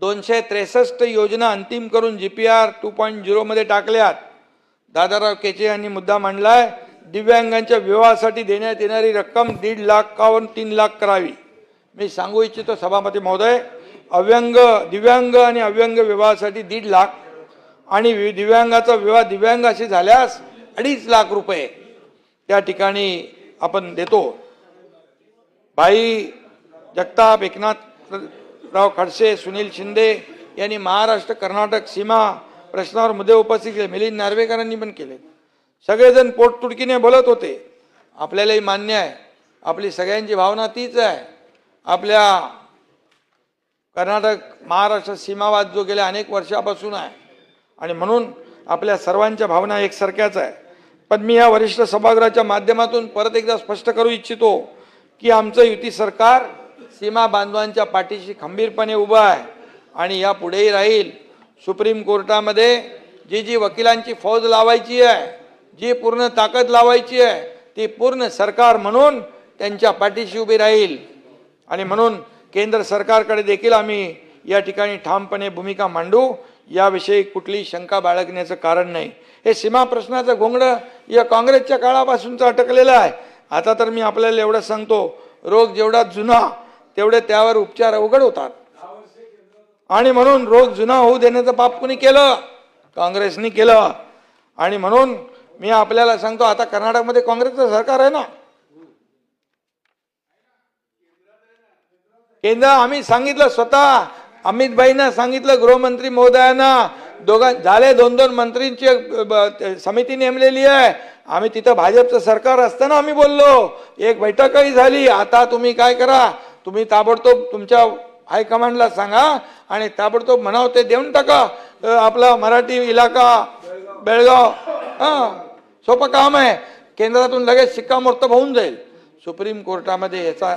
263 योजना अंतिम करून GPR 2.0 मध्ये टाकल्यात. दादाराव केचे यांनी मुद्दा मांडलाय. दिव्यांगांच्या विवाहासाठी देण्यात येणारी रक्कम 1.5 लाखावरून 3 लाख करावी. मी सांगू इच्छितो सभापती महोदय, दिव्यांग आणि अव्यंग विवाहासाठी 1.5 लाख आणि दिव्यांगाचा विवाह दिव्यांगाशी झाल्यास 2.5 लाख रुपये त्या ठिकाणी आपण देतो. भाई जगताप, एकनाथराव खडसे, सुनील शिंदे यांनी महाराष्ट्र कर्नाटक सीमा प्रश्नावर मुद्दे उपस्थित केले. मिलिंद नार्वेकरांनी पण केले. सगळेजण पोटतिडकीने बोलत होते. आपल्यालाही मान्य आहे, आपली सगळ्यांची भावना तीच आहे. आपल्या कर्नाटक महाराष्ट्र सीमावाद जो गेल्या अनेक वर्षापासून आहे आणि म्हणून आपल्या सर्वांच्या भावना एकसारख्याच आहे. पण मी या वरिष्ठ सभागृहाच्या माध्यमातून परत एकदा स्पष्ट करू इच्छितो की आमचं युती सरकार सीमा बांधवांच्या पाठीशी खंबीरपणे उभं आहे आणि या पुढेही राहील. सुप्रीम कोर्टामध्ये जी वकिलांची फौज लावायची आहे, जी पूर्ण ताकद लावायची आहे, ती पूर्ण सरकार म्हणून त्यांच्या पाठीशी उभी राहील. आणि म्हणून केंद्र सरकारकडे देखील आम्ही या ठिकाणी ठामपणे भूमिका मांडू. याविषयी कुठलीही शंका बाळगण्याचं कारण नाही. हे सीमा प्रश्नाचं घोंगडं या काँग्रेसच्या काळापासूनचं अटकलेलं आहे. आता तर मी आपल्याला एवढं सांगतो, रोग जेवढा जुना तेवढे त्यावर उपचार अवघड होतात. आणि म्हणून रोग जुना होऊ देण्याचं पाप कुणी केलं? काँग्रेसनी केलं. आणि म्हणून मी आपल्याला सांगतो, आता कर्नाटकमध्ये काँग्रेसचं सरकार आहे ना. केंद्र आम्ही सांगितलं, स्वतः अमित भाईंना सांगितलं, गृहमंत्री महोदयांना, झाले 2-2 मंत्रींची समिती नेमलेली आहे. आम्ही तिथं भाजपचं सरकार असताना आम्ही बोललो, एक बैठकही झाली. आता तुम्ही काय करा, तुम्ही ताबडतोब तुमच्या हायकमांडला सांगा आणि ताबडतोब म्हणावं ते देऊन टाका. आपला मराठी इलाका बेळगाव सोपं काम आहे. केंद्रातून लगेच शिक्कामोर्तब होऊन जाईल. सुप्रीम कोर्टामध्ये याचा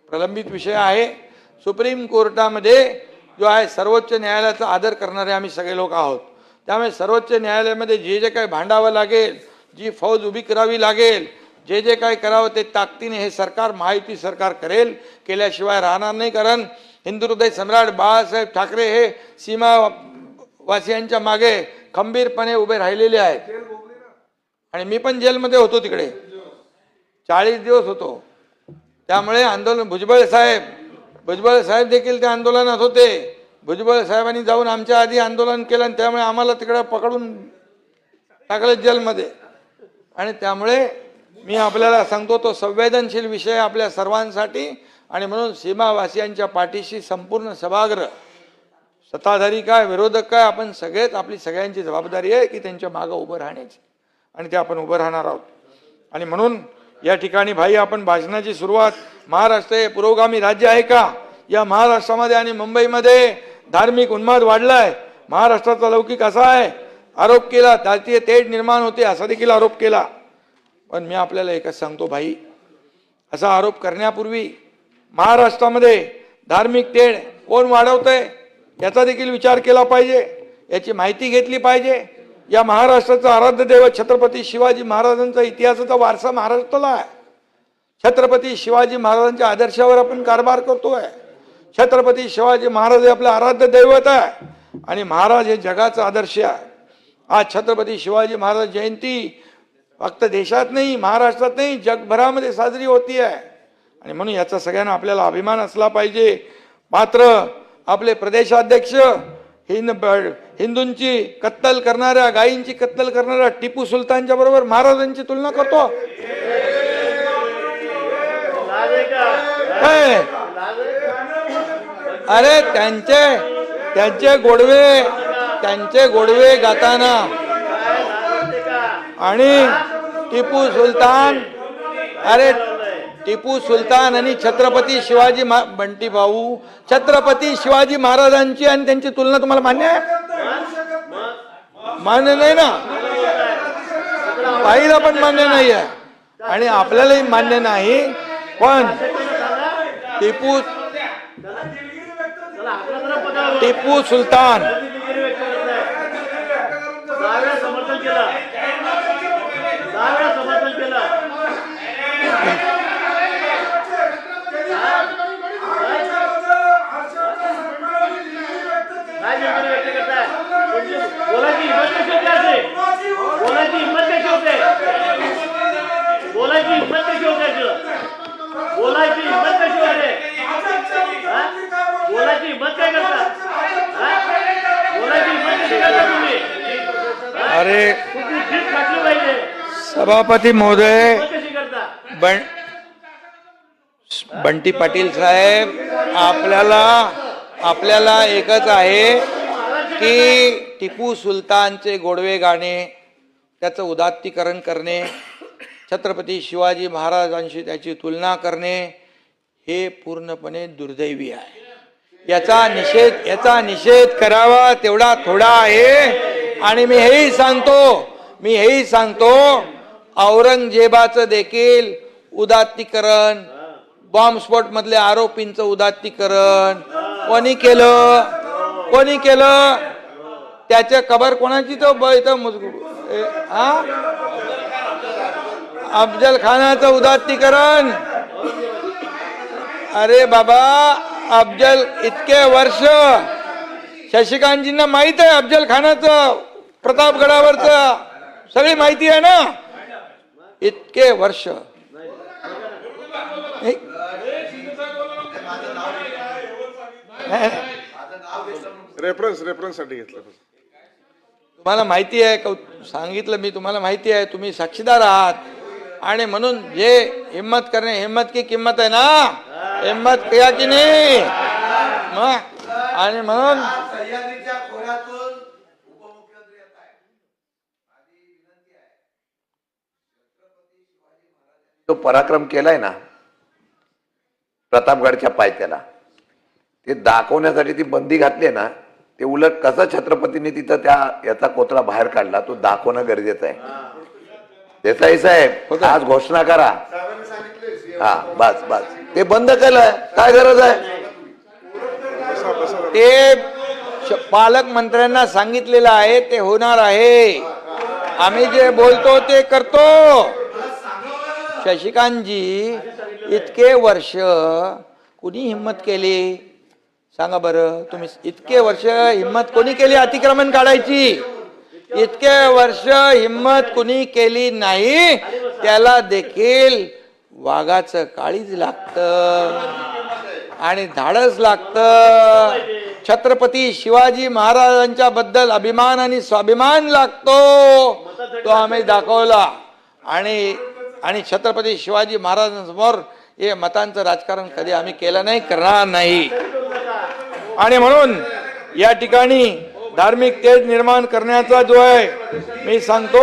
प्रलंबित विषय आहे. सुप्रीम कोर्टामध्ये जो आहे सर्वोच्च न्यायालयाचा आदर करणारे आम्ही सगळे लोक आहोत. त्यामुळे सर्वोच्च न्यायालयामध्ये जे काही भांडावं लागेल, जी फौज उभी करावी लागेल, जे काय करावं ते ताकदीने हे सरकार, महायुती सरकार करेल. केल्याशिवाय राहणार नाही. कारण हिंदू हृदय सम्राट बाळासाहेब ठाकरे हे सीमावासियांच्या मागे खंबीरपणे उभे राहिलेले आहेत. आणि मी पण जेलमध्ये होतो, तिकडे 40 दिवस होतो. त्यामुळे आंदोलन भुजबळ साहेब देखील त्या आंदोलनात होते. भुजबळ साहेबांनी जाऊन आमच्या आधी आंदोलन केलं आणि त्यामुळे आम्हाला तिकडे पकडून टाकलं जेलमध्ये. आणि त्यामुळे मी आपल्याला सांगतो तो संवेदनशील विषय आपल्या सर्वांसाठी आणि म्हणून सीमावासियांच्या पाठीशी संपूर्ण सभागृह सत्ताधारी काय विरोधक काय आपण सगळेच आपली सगळ्यांची जबाबदारी आहे की त्यांच्या मागं उभं राहण्याची आणि ते आपण उभं राहणार आहोत. आणि म्हणून या ठिकाणी भाई आपण भाषणाची सुरुवात महाराष्ट्र हे पुरोगामी राज्य आहे का, या महाराष्ट्रामध्ये आणि मुंबईमध्ये धार्मिक उन्माद वाढलाय, महाराष्ट्राचा लौकिक असा आहे आरोप केला, जातीय तेढ निर्माण होते असा देखील आरोप केला. पण मी आपल्याला एकच सांगतो भाई, असा आरोप करण्यापूर्वी महाराष्ट्रामध्ये धार्मिक तेढ कोण वाढवतंय याचा देखील विचार केला पाहिजे, याची माहिती घेतली पाहिजे. या महाराष्ट्राचा आराध्य दैवत छत्रपती शिवाजी महाराजांचा इतिहासाचा वारसा महाराष्ट्राला आहे. छत्रपती शिवाजी महाराजांच्या आदर्शावर आपण कारभार करतोय. छत्रपती शिवाजी महाराज हे आपलं आराध्य दैवत आहे आणि महाराज हे जगाचा आदर्श आहे. आज छत्रपती शिवाजी महाराज जयंती फक्त देशात नाही, महाराष्ट्रात नाही, जगभरामध्ये साजरी होती आहे आणि म्हणून याचा सगळ्यांना आपल्याला अभिमान असला पाहिजे. मात्र आपले प्रदेशाध्यक्ष हिंदूंची कत्तल करणाऱ्या, गायींची कत्तल करणाऱ्या टिपू सुलतानच्या बरोबर महाराजांची तुलना करतो. अरे त्यांचे गोडवे गाताना आणि टिपू सुलतान आणि छत्रपती शिवाजी बंटी भाऊ छत्रपती शिवाजी महाराजांची आणि त्यांची तुलना तुम्हाला मान्य आहे? मान्य नाही ना, बाईला पण मान्य नाही आहे आणि आपल्यालाही मान्य नाही. पण टिपू सुलतान अरे सभापती महोदय बंटी पाटील साहेब, आपल्याला एकच आहे की टिपू सुलतानचे गोडवे गाणे, त्याचं उदात्तीकरण करणे, छत्रपती शिवाजी महाराजांशी त्याची तुलना करणे हे पूर्णपणे दुर्दैवी आहे. याचा निषेध करावा तेवढा थोडा आहे. आणि मी हेही सांगतो औरंगजेबाचं देखील उदात्तीकरण, बॉम्बस्फोट मधले आरोपींचं उदात्तीकरण कोणी केलं? त्याच्या कबर कोणाची तो अफजल खानाचं उदात्तीकरण. अरे बाबा, अफजल इतके वर्ष शशिकांतजींना माहित आहे अफजल खानाचं प्रतापगडावरचं सगळी माहिती आहे ना. इतके वर्ष रेफरन्स साठी घेतलं. तुम्हाला माहिती आहे, सांगितलं मी, तुम्हाला माहिती आहे, तुम्ही साक्षीदार आहात. आणि म्हणून जे हिम्मत करणे, हिम्मत की किंमत आहे ना, हिम्मत किया की नाही. आणि म्हणून तो पराक्रम केलाय ना प्रतापगडच्या पायथ्याला, ते दाखवण्यासाठी ती बंदी घातली ना, ते उलट कसं छत्रपतींनी तिथं त्या याचा कोथळा बाहेर काढला तो दाखवणं गरजेचं आहे. देसाई साहेब आज घोषणा करा. हा बस ते बंद केलं, काय गरज आहे? ते पालकमंत्र्यांना सांगितलेलं आहे, ते होणार आहे. आम्ही जे बोलतो ते करतो. शशिकांतजी, इतके वर्ष कुणी हिम्मत केली सांगा बरं तुम्ही? इतके वर्ष हिम्मत कोणी केली अतिक्रमण काढायची? इतके वर्ष हिम्मत कुणी केली नाही. त्याला देखील वाघाचं काळीज लागतं आणि धाडस लागतं. छत्रपती शिवाजी महाराजांच्या बद्दल अभिमान आणि स्वाभिमान लागतो, तो आम्ही दाखवला. आणि आणि छत्रपती शिवाजी महाराजांसमोर हे मतांचं राजकारण कधी आम्ही केलं नाही, करणार नाही. आणि म्हणून या ठिकाणी धार्मिक तेज निर्माण करण्याचा जो आहे मी सांगतो,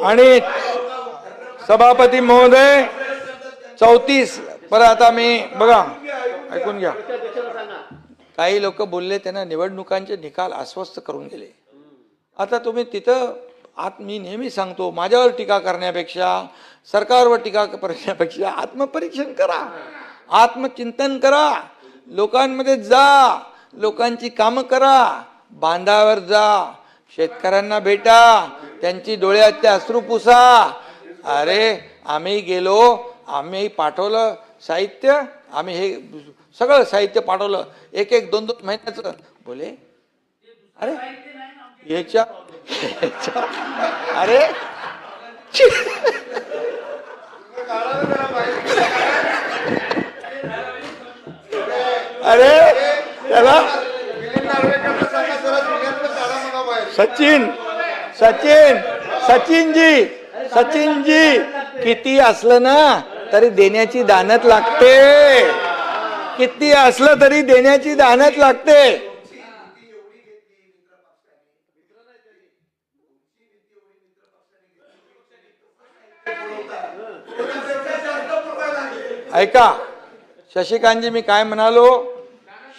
आणि सभापती महोदय 34 परत आता मी बघा ऐकून घ्या, काही लोक बोलले त्यांना निवडणुकांचे निकाल अस्वस्थ करून गेले. आता तुम्ही तिथं मी नेहमी सांगतो, माझ्यावर टीका करण्यापेक्षा सरकारवर टीका करण्यापेक्षा आत्मपरीक्षण करा, आत्मचिंतन करा, लोकांमध्ये जा, लोकांची कामं करा, बांधावर जा, शेतकऱ्यांना भेटा, त्यांची डोळ्यातले अश्रू पुसा. अरे आम्ही गेलो, आम्ही पाठवलं साहित्य, आम्ही हे सगळं साहित्य पाठवलं, एक एक दोन दोन महिन्याचं. बोले अरे याच्या अरे अरे त्याला सचिनजी किती असलं ना तरी देण्याची दानत लागते, किती असलं तरी देण्याची दानत लागते. ऐका शशिकांतजी, मी काय म्हणालो,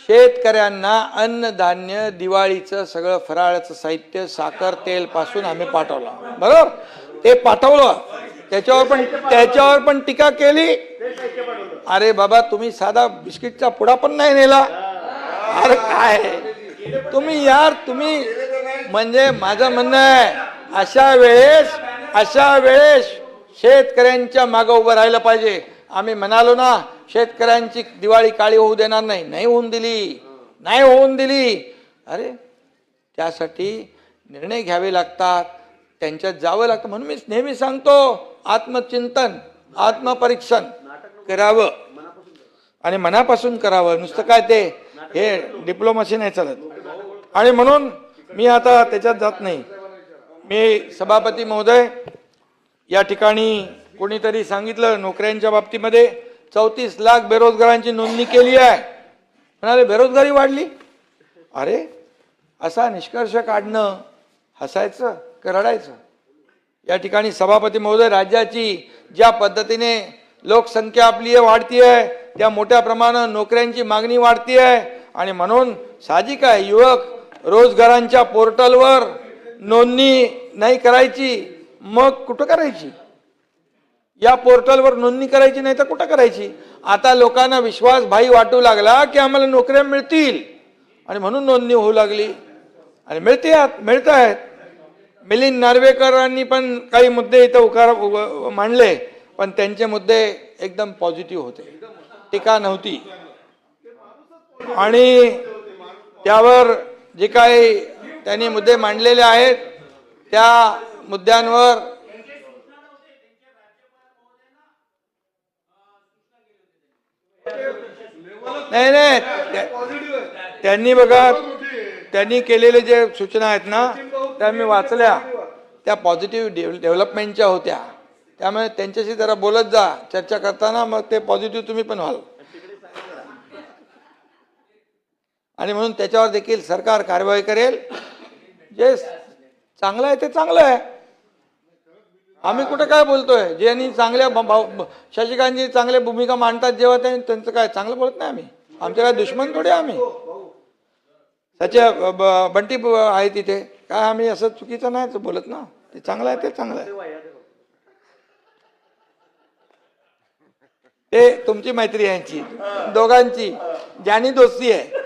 शेतकऱ्यांना अन्नधान्य, दिवाळीचं सगळं फराळाचं साहित्य, साखर, तेल पासून आम्ही पाठवलं, बरोबर, ते पाठवलं, त्याच्यावर पण टीका केली. अरे बाबा तुम्ही साधा बिस्किटचा पुडा पण नाही नेला. अरे काय तुम्ही यार, तुम्ही म्हणजे माझं म्हणणं आहे, अशा वेळेस शेतकऱ्यांच्या मागे उभं राहिलं पाहिजे. आम्ही म्हणालो ना शेतकऱ्यांची दिवाळी काळी होऊ देणार नाही, नाही होऊन दिली. अरे त्यासाठी निर्णय घ्यावे लागतात, त्यांच्यात जावं लागतं. म्हणून मी नेहमी सांगतो, आत्मचिंतन, आत्मपरीक्षण करावं आणि मनापासून करावं. नुसतं काय ते हे डिप्लोमसी नाही चालत. आणि म्हणून मी आता त्याच्यात जात नाही. मी सभापती महोदय, या ठिकाणी कोणीतरी सांगितलं नोकऱ्यांच्या बाबतीमध्ये 34 लाख बेरोजगारांची नोंदणी केली आहे, म्हणाले बेरोजगारी वाढली. अरे असा निष्कर्ष काढणं हसायचं का रडायचं? या ठिकाणी सभापती महोदय, राज्याची ज्या पद्धतीने लोकसंख्या आपली वाढतीये, त्या मोठ्या प्रमाणात नोकऱ्यांची मागणी वाढतीये, आणि म्हणून साहजिक आहे युवक रोजगारांच्या पोर्टलवर नोंदणी नाही करायची, मग कुठं करायची? या पोर्टलवर नोंदणी करायची नाही तर कुठं करायची? आता लोकांना विश्वास भाई वाटू लागला की आम्हाला नोकऱ्या मिळतील, आणि म्हणून नोंदणी होऊ लागली, आणि मिळत आहेत. मिलिंद नार्वेकरांनी पण काही मुद्दे इथं मांडले, पण त्यांचे मुद्दे एकदम पॉझिटिव्ह होते, टीका नव्हती. आणि त्यावर जे काही त्यांनी मुद्दे मांडलेले आहेत त्या मुद्द्यांवर नाही त्यांनी बघा, त्यांनी केलेले जे सूचना आहेत ना त्या मी वाचल्या, त्या पॉझिटिव्ह डेव्हलपमेंटच्या होत्या. त्यामुळे त्यांच्याशी जरा बोलत जा चर्चा करताना, मग ते पॉझिटिव्ह तुम्ही पण व्हाल. आणि म्हणून त्याच्यावर देखील सरकार कारवाई करेल. जे चांगलं आहे ते चांगलं आहे. आम्ही कुठं काय बोलतोय? ज्यांनी चांगल्या शशिकांतजी चांगल्या भूमिका मांडतात जेव्हा त्यांचं काय चांगलं बोलत नाही आम्ही. आमचे काय दुश्मन थोडे आम्ही. सच्या बंटी आहे तिथे, काय आम्ही असं चुकीचं नाही बोलत ना. ते चांगलं आहे ते चांगलं आहे. ते तुमची मैत्री यांची दोघांची जानी दोस्ती आहे.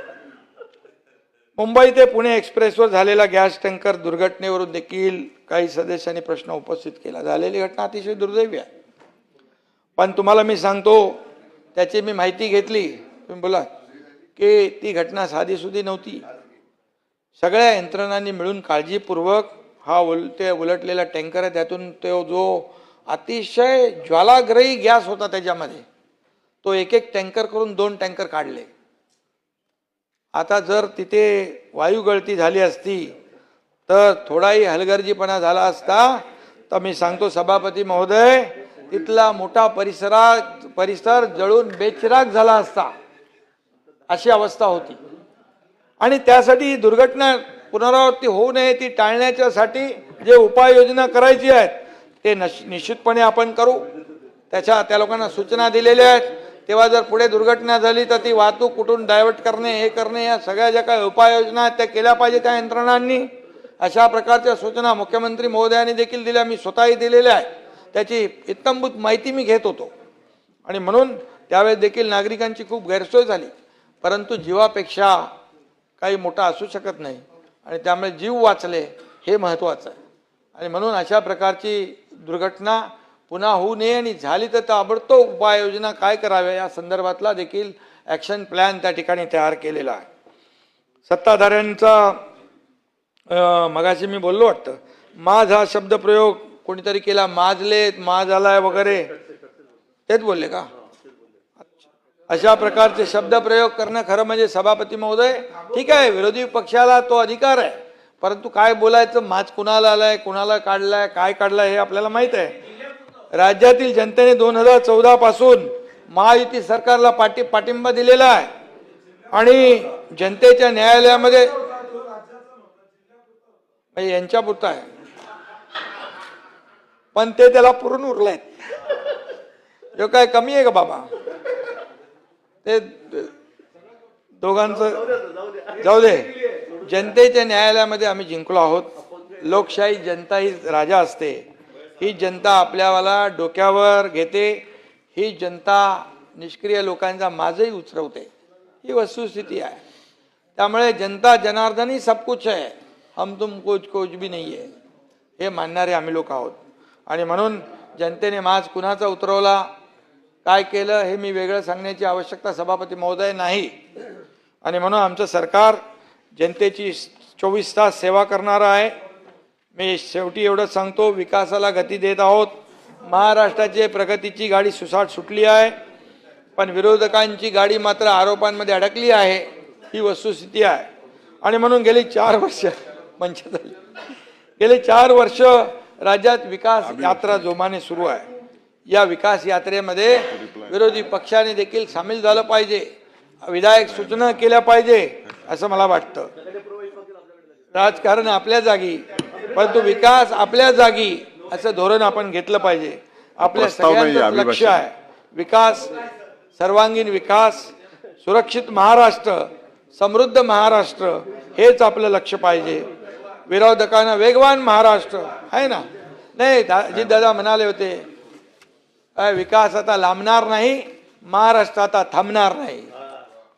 मुंबई ते पुणे एक्सप्रेसवर झालेला गॅस टँकर दुर्घटनेवरून देखील काही सदस्यांनी प्रश्न उपस्थित केला. झालेली घटना अतिशय दुर्दैवी आहे, पण तुम्हाला मी सांगतो त्याची मी माहिती घेतली. तुम्ही बोला की ती घटना साधीसुधी नव्हती. सगळ्या यंत्रणांनी मिळून काळजीपूर्वक हा उलटलेला टँकर आहे, त्यातून तो जो अतिशय ज्वालाग्रही गॅस होता त्याच्यामध्ये, तो एक एक टँकर करून 2 टँकर काढले. आता जर तिथे वायू गळती झाली असती तर थोडाही हलगर्जीपणा झाला असता तर मी सांगतो सभापती महोदय, तिथला मोठा परिसर जळून बेचिराग झाला असता, अशी अवस्था होती. आणि त्यासाठी दुर्घटना पुनरावृत्ती होऊ नये ती टाळण्याच्यासाठी जे उपाययोजना करायची आहेत ते निश्चितपणे आपण करू. त्या लोकांना सूचना दिलेल्या आहेत. तेव्हा जर पुढे दुर्घटना झाली तर ती वाहतूक कुठून डायव्हर्ट करणे, हे करणे, या सगळ्या ज्या काही उपाययोजना आहेत त्या केल्या पाहिजे त्या यंत्रणांनी. अशा प्रकारच्या सूचना मुख्यमंत्री महोदयांनी देखील दिल्या, मी स्वतःही दिलेल्या आहे. त्याची इत्थंभूत माहिती मी घेत होतो आणि म्हणून त्यावेळेस देखील नागरिकांची खूप गैरसोय झाली. परंतु जीवापेक्षा काही मोठा असू शकत नाही आणि त्यामुळे जीव वाचले हे महत्त्वाचं आहे. आणि म्हणून अशा प्रकारची दुर्घटना पुन्हा होऊ नये आणि झाली तर ताबडतोब उपाययोजना काय कराव्या या संदर्भातला देखील ॲक्शन प्लॅन त्या ठिकाणी तयार केलेला आहे. सत्ताधाऱ्यांचा मगाशी मी बोललो वाटतं, माझ हा शब्दप्रयोग कोणीतरी केला, माजलेत, माज आलाय वगैरे, तेच बोलले का? अशा प्रकारचे शब्दप्रयोग करणं खरं म्हणजे सभापती महोदय, ठीक आहे, विरोधी पक्षाला तो अधिकार आहे, परंतु काय बोलायचं, माज कुणाला आलाय, कुणाला काढलाय, काय काढलाय हे आपल्याला माहित आहे. राज्यातील जनतेने 2014 पासून महायुती सरकारला पाठिंबा दिलेला आहे आणि जनतेच्या न्यायालयामध्ये यांच्या पुरता आहे, पण ते त्याला पुरून उरलेत. जो काय कमी आहे का बाबा? ते दोघांचं जाऊ दे. जनतेच्या न्यायालयामध्ये आम्ही जिंकलो आहोत. लोकशाही जनता ही राजा असते. ही जनता आपल्याला डोक्यावर घेते. ही जनता निष्क्रिय लोकांचा माजही उचरवते. ही वस्तुस्थिती आहे. त्यामुळे जनता जनार्दन ही सब कुछ है, हम तुम कुछ भी नहीं है, हे मानणारे आम्ही लोक आहोत. आणि म्हणून जनतेने माज कुणाचा उतरवला, काय केलं हे मी वेगळं सांगण्याची आवश्यकता सभापती महोदय नाही. आणि म्हणून आमचं सरकार जनतेची 24 तास सेवा करणार आहे. मी शेवटी एवढंच सांगतो, विकासाला गती देत आहोत. महाराष्ट्राची प्रगतीची गाडी सुसाट सुटली आहे, पण विरोधकांची गाडी मात्र आरोपांमध्ये अडकली आहे, ही वस्तुस्थिती आहे. आणि म्हणून गेली 4 वर्ष गेले 4 वर्ष राज्यात विकास यात्रा जोमाने सुरू आहे. या विकास यात्रेमध्ये विरोधी पक्षाने देखील सामील झालं पाहिजे, विधायक सूचना केल्या पाहिजे असं मला वाटतं. राजकारण आपल्या जागी, परंतु विकास आपल्या जागी असं धोरण आपण घेतलं पाहिजे. आपल्या सगळ्यांचं लक्ष आहे विकास, सर्वांगीण विकास, सुरक्षित महाराष्ट्र, समृद्ध महाराष्ट्र, हेच आपलं लक्ष पाहिजे. विरोधकांना वेगवान महाराष्ट्र आहे ना, नाही दादा म्हणाले होते विकास आता लांबणार नाही, महाराष्ट्र आता थांबणार नाही,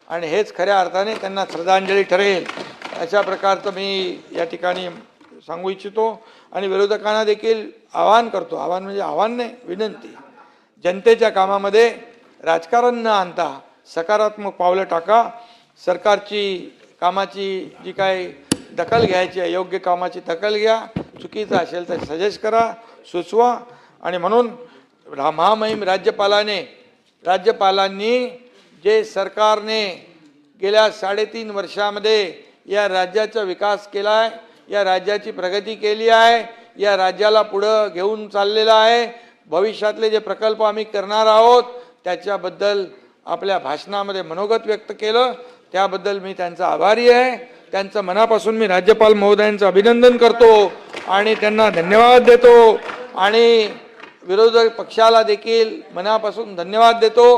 आणि हेच खऱ्या अर्थाने त्यांना श्रद्धांजली ठरेल अशा प्रकारचं मी या ठिकाणी सांगू इच्छितो. आणि विरोधकांना देखील आवाहन करतो, आवाहन म्हणजे आवाहन नाही, विनंती, जनतेच्या कामामध्ये राजकारण न आणता सकारात्मक पावलं टाका. सरकारची कामाची जी काही दखल घ्यायची आहे, योग्य कामाची दखल घ्या, चुकीचं असेल तर सजेस्ट करा, सुचवा. आणि म्हणून महामहिम राज्यपालांनी जे सरकारने गेल्या 3.5 वर्षामध्ये या राज्याचा विकास केला आहे, या राज्याची प्रगती केली आहे, या राज्याला पुढं घेऊन चाललेला आहे, भविष्यातले जे प्रकल्प आम्ही करणार आहोत त्याच्याबद्दल आपल्या भाषणामध्ये मनोगत व्यक्त केलं, त्याबद्दल मी त्यांचा आभारी आहे. त्यांचं मनापासून मी राज्यपाल महोदयांचं अभिनंदन करतो आणि त्यांना धन्यवाद देतो. आणि विरोधक पक्षाला देखील मनापासून धन्यवाद देतो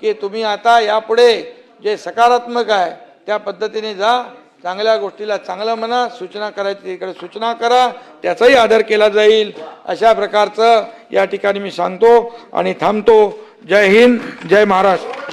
की तुम्ही आता यापुढे जे सकारात्मक आहे त्या पद्धतीने जा, चांगल्या गोष्टीला चांगलं म्हणा, सूचना करायची इकडे सूचना करा, त्याचाही आदर केला जाईल. अशा प्रकारचं या ठिकाणी मी सांगतो आणि थांबतो. जय हिंद, जय महाराष्ट्र.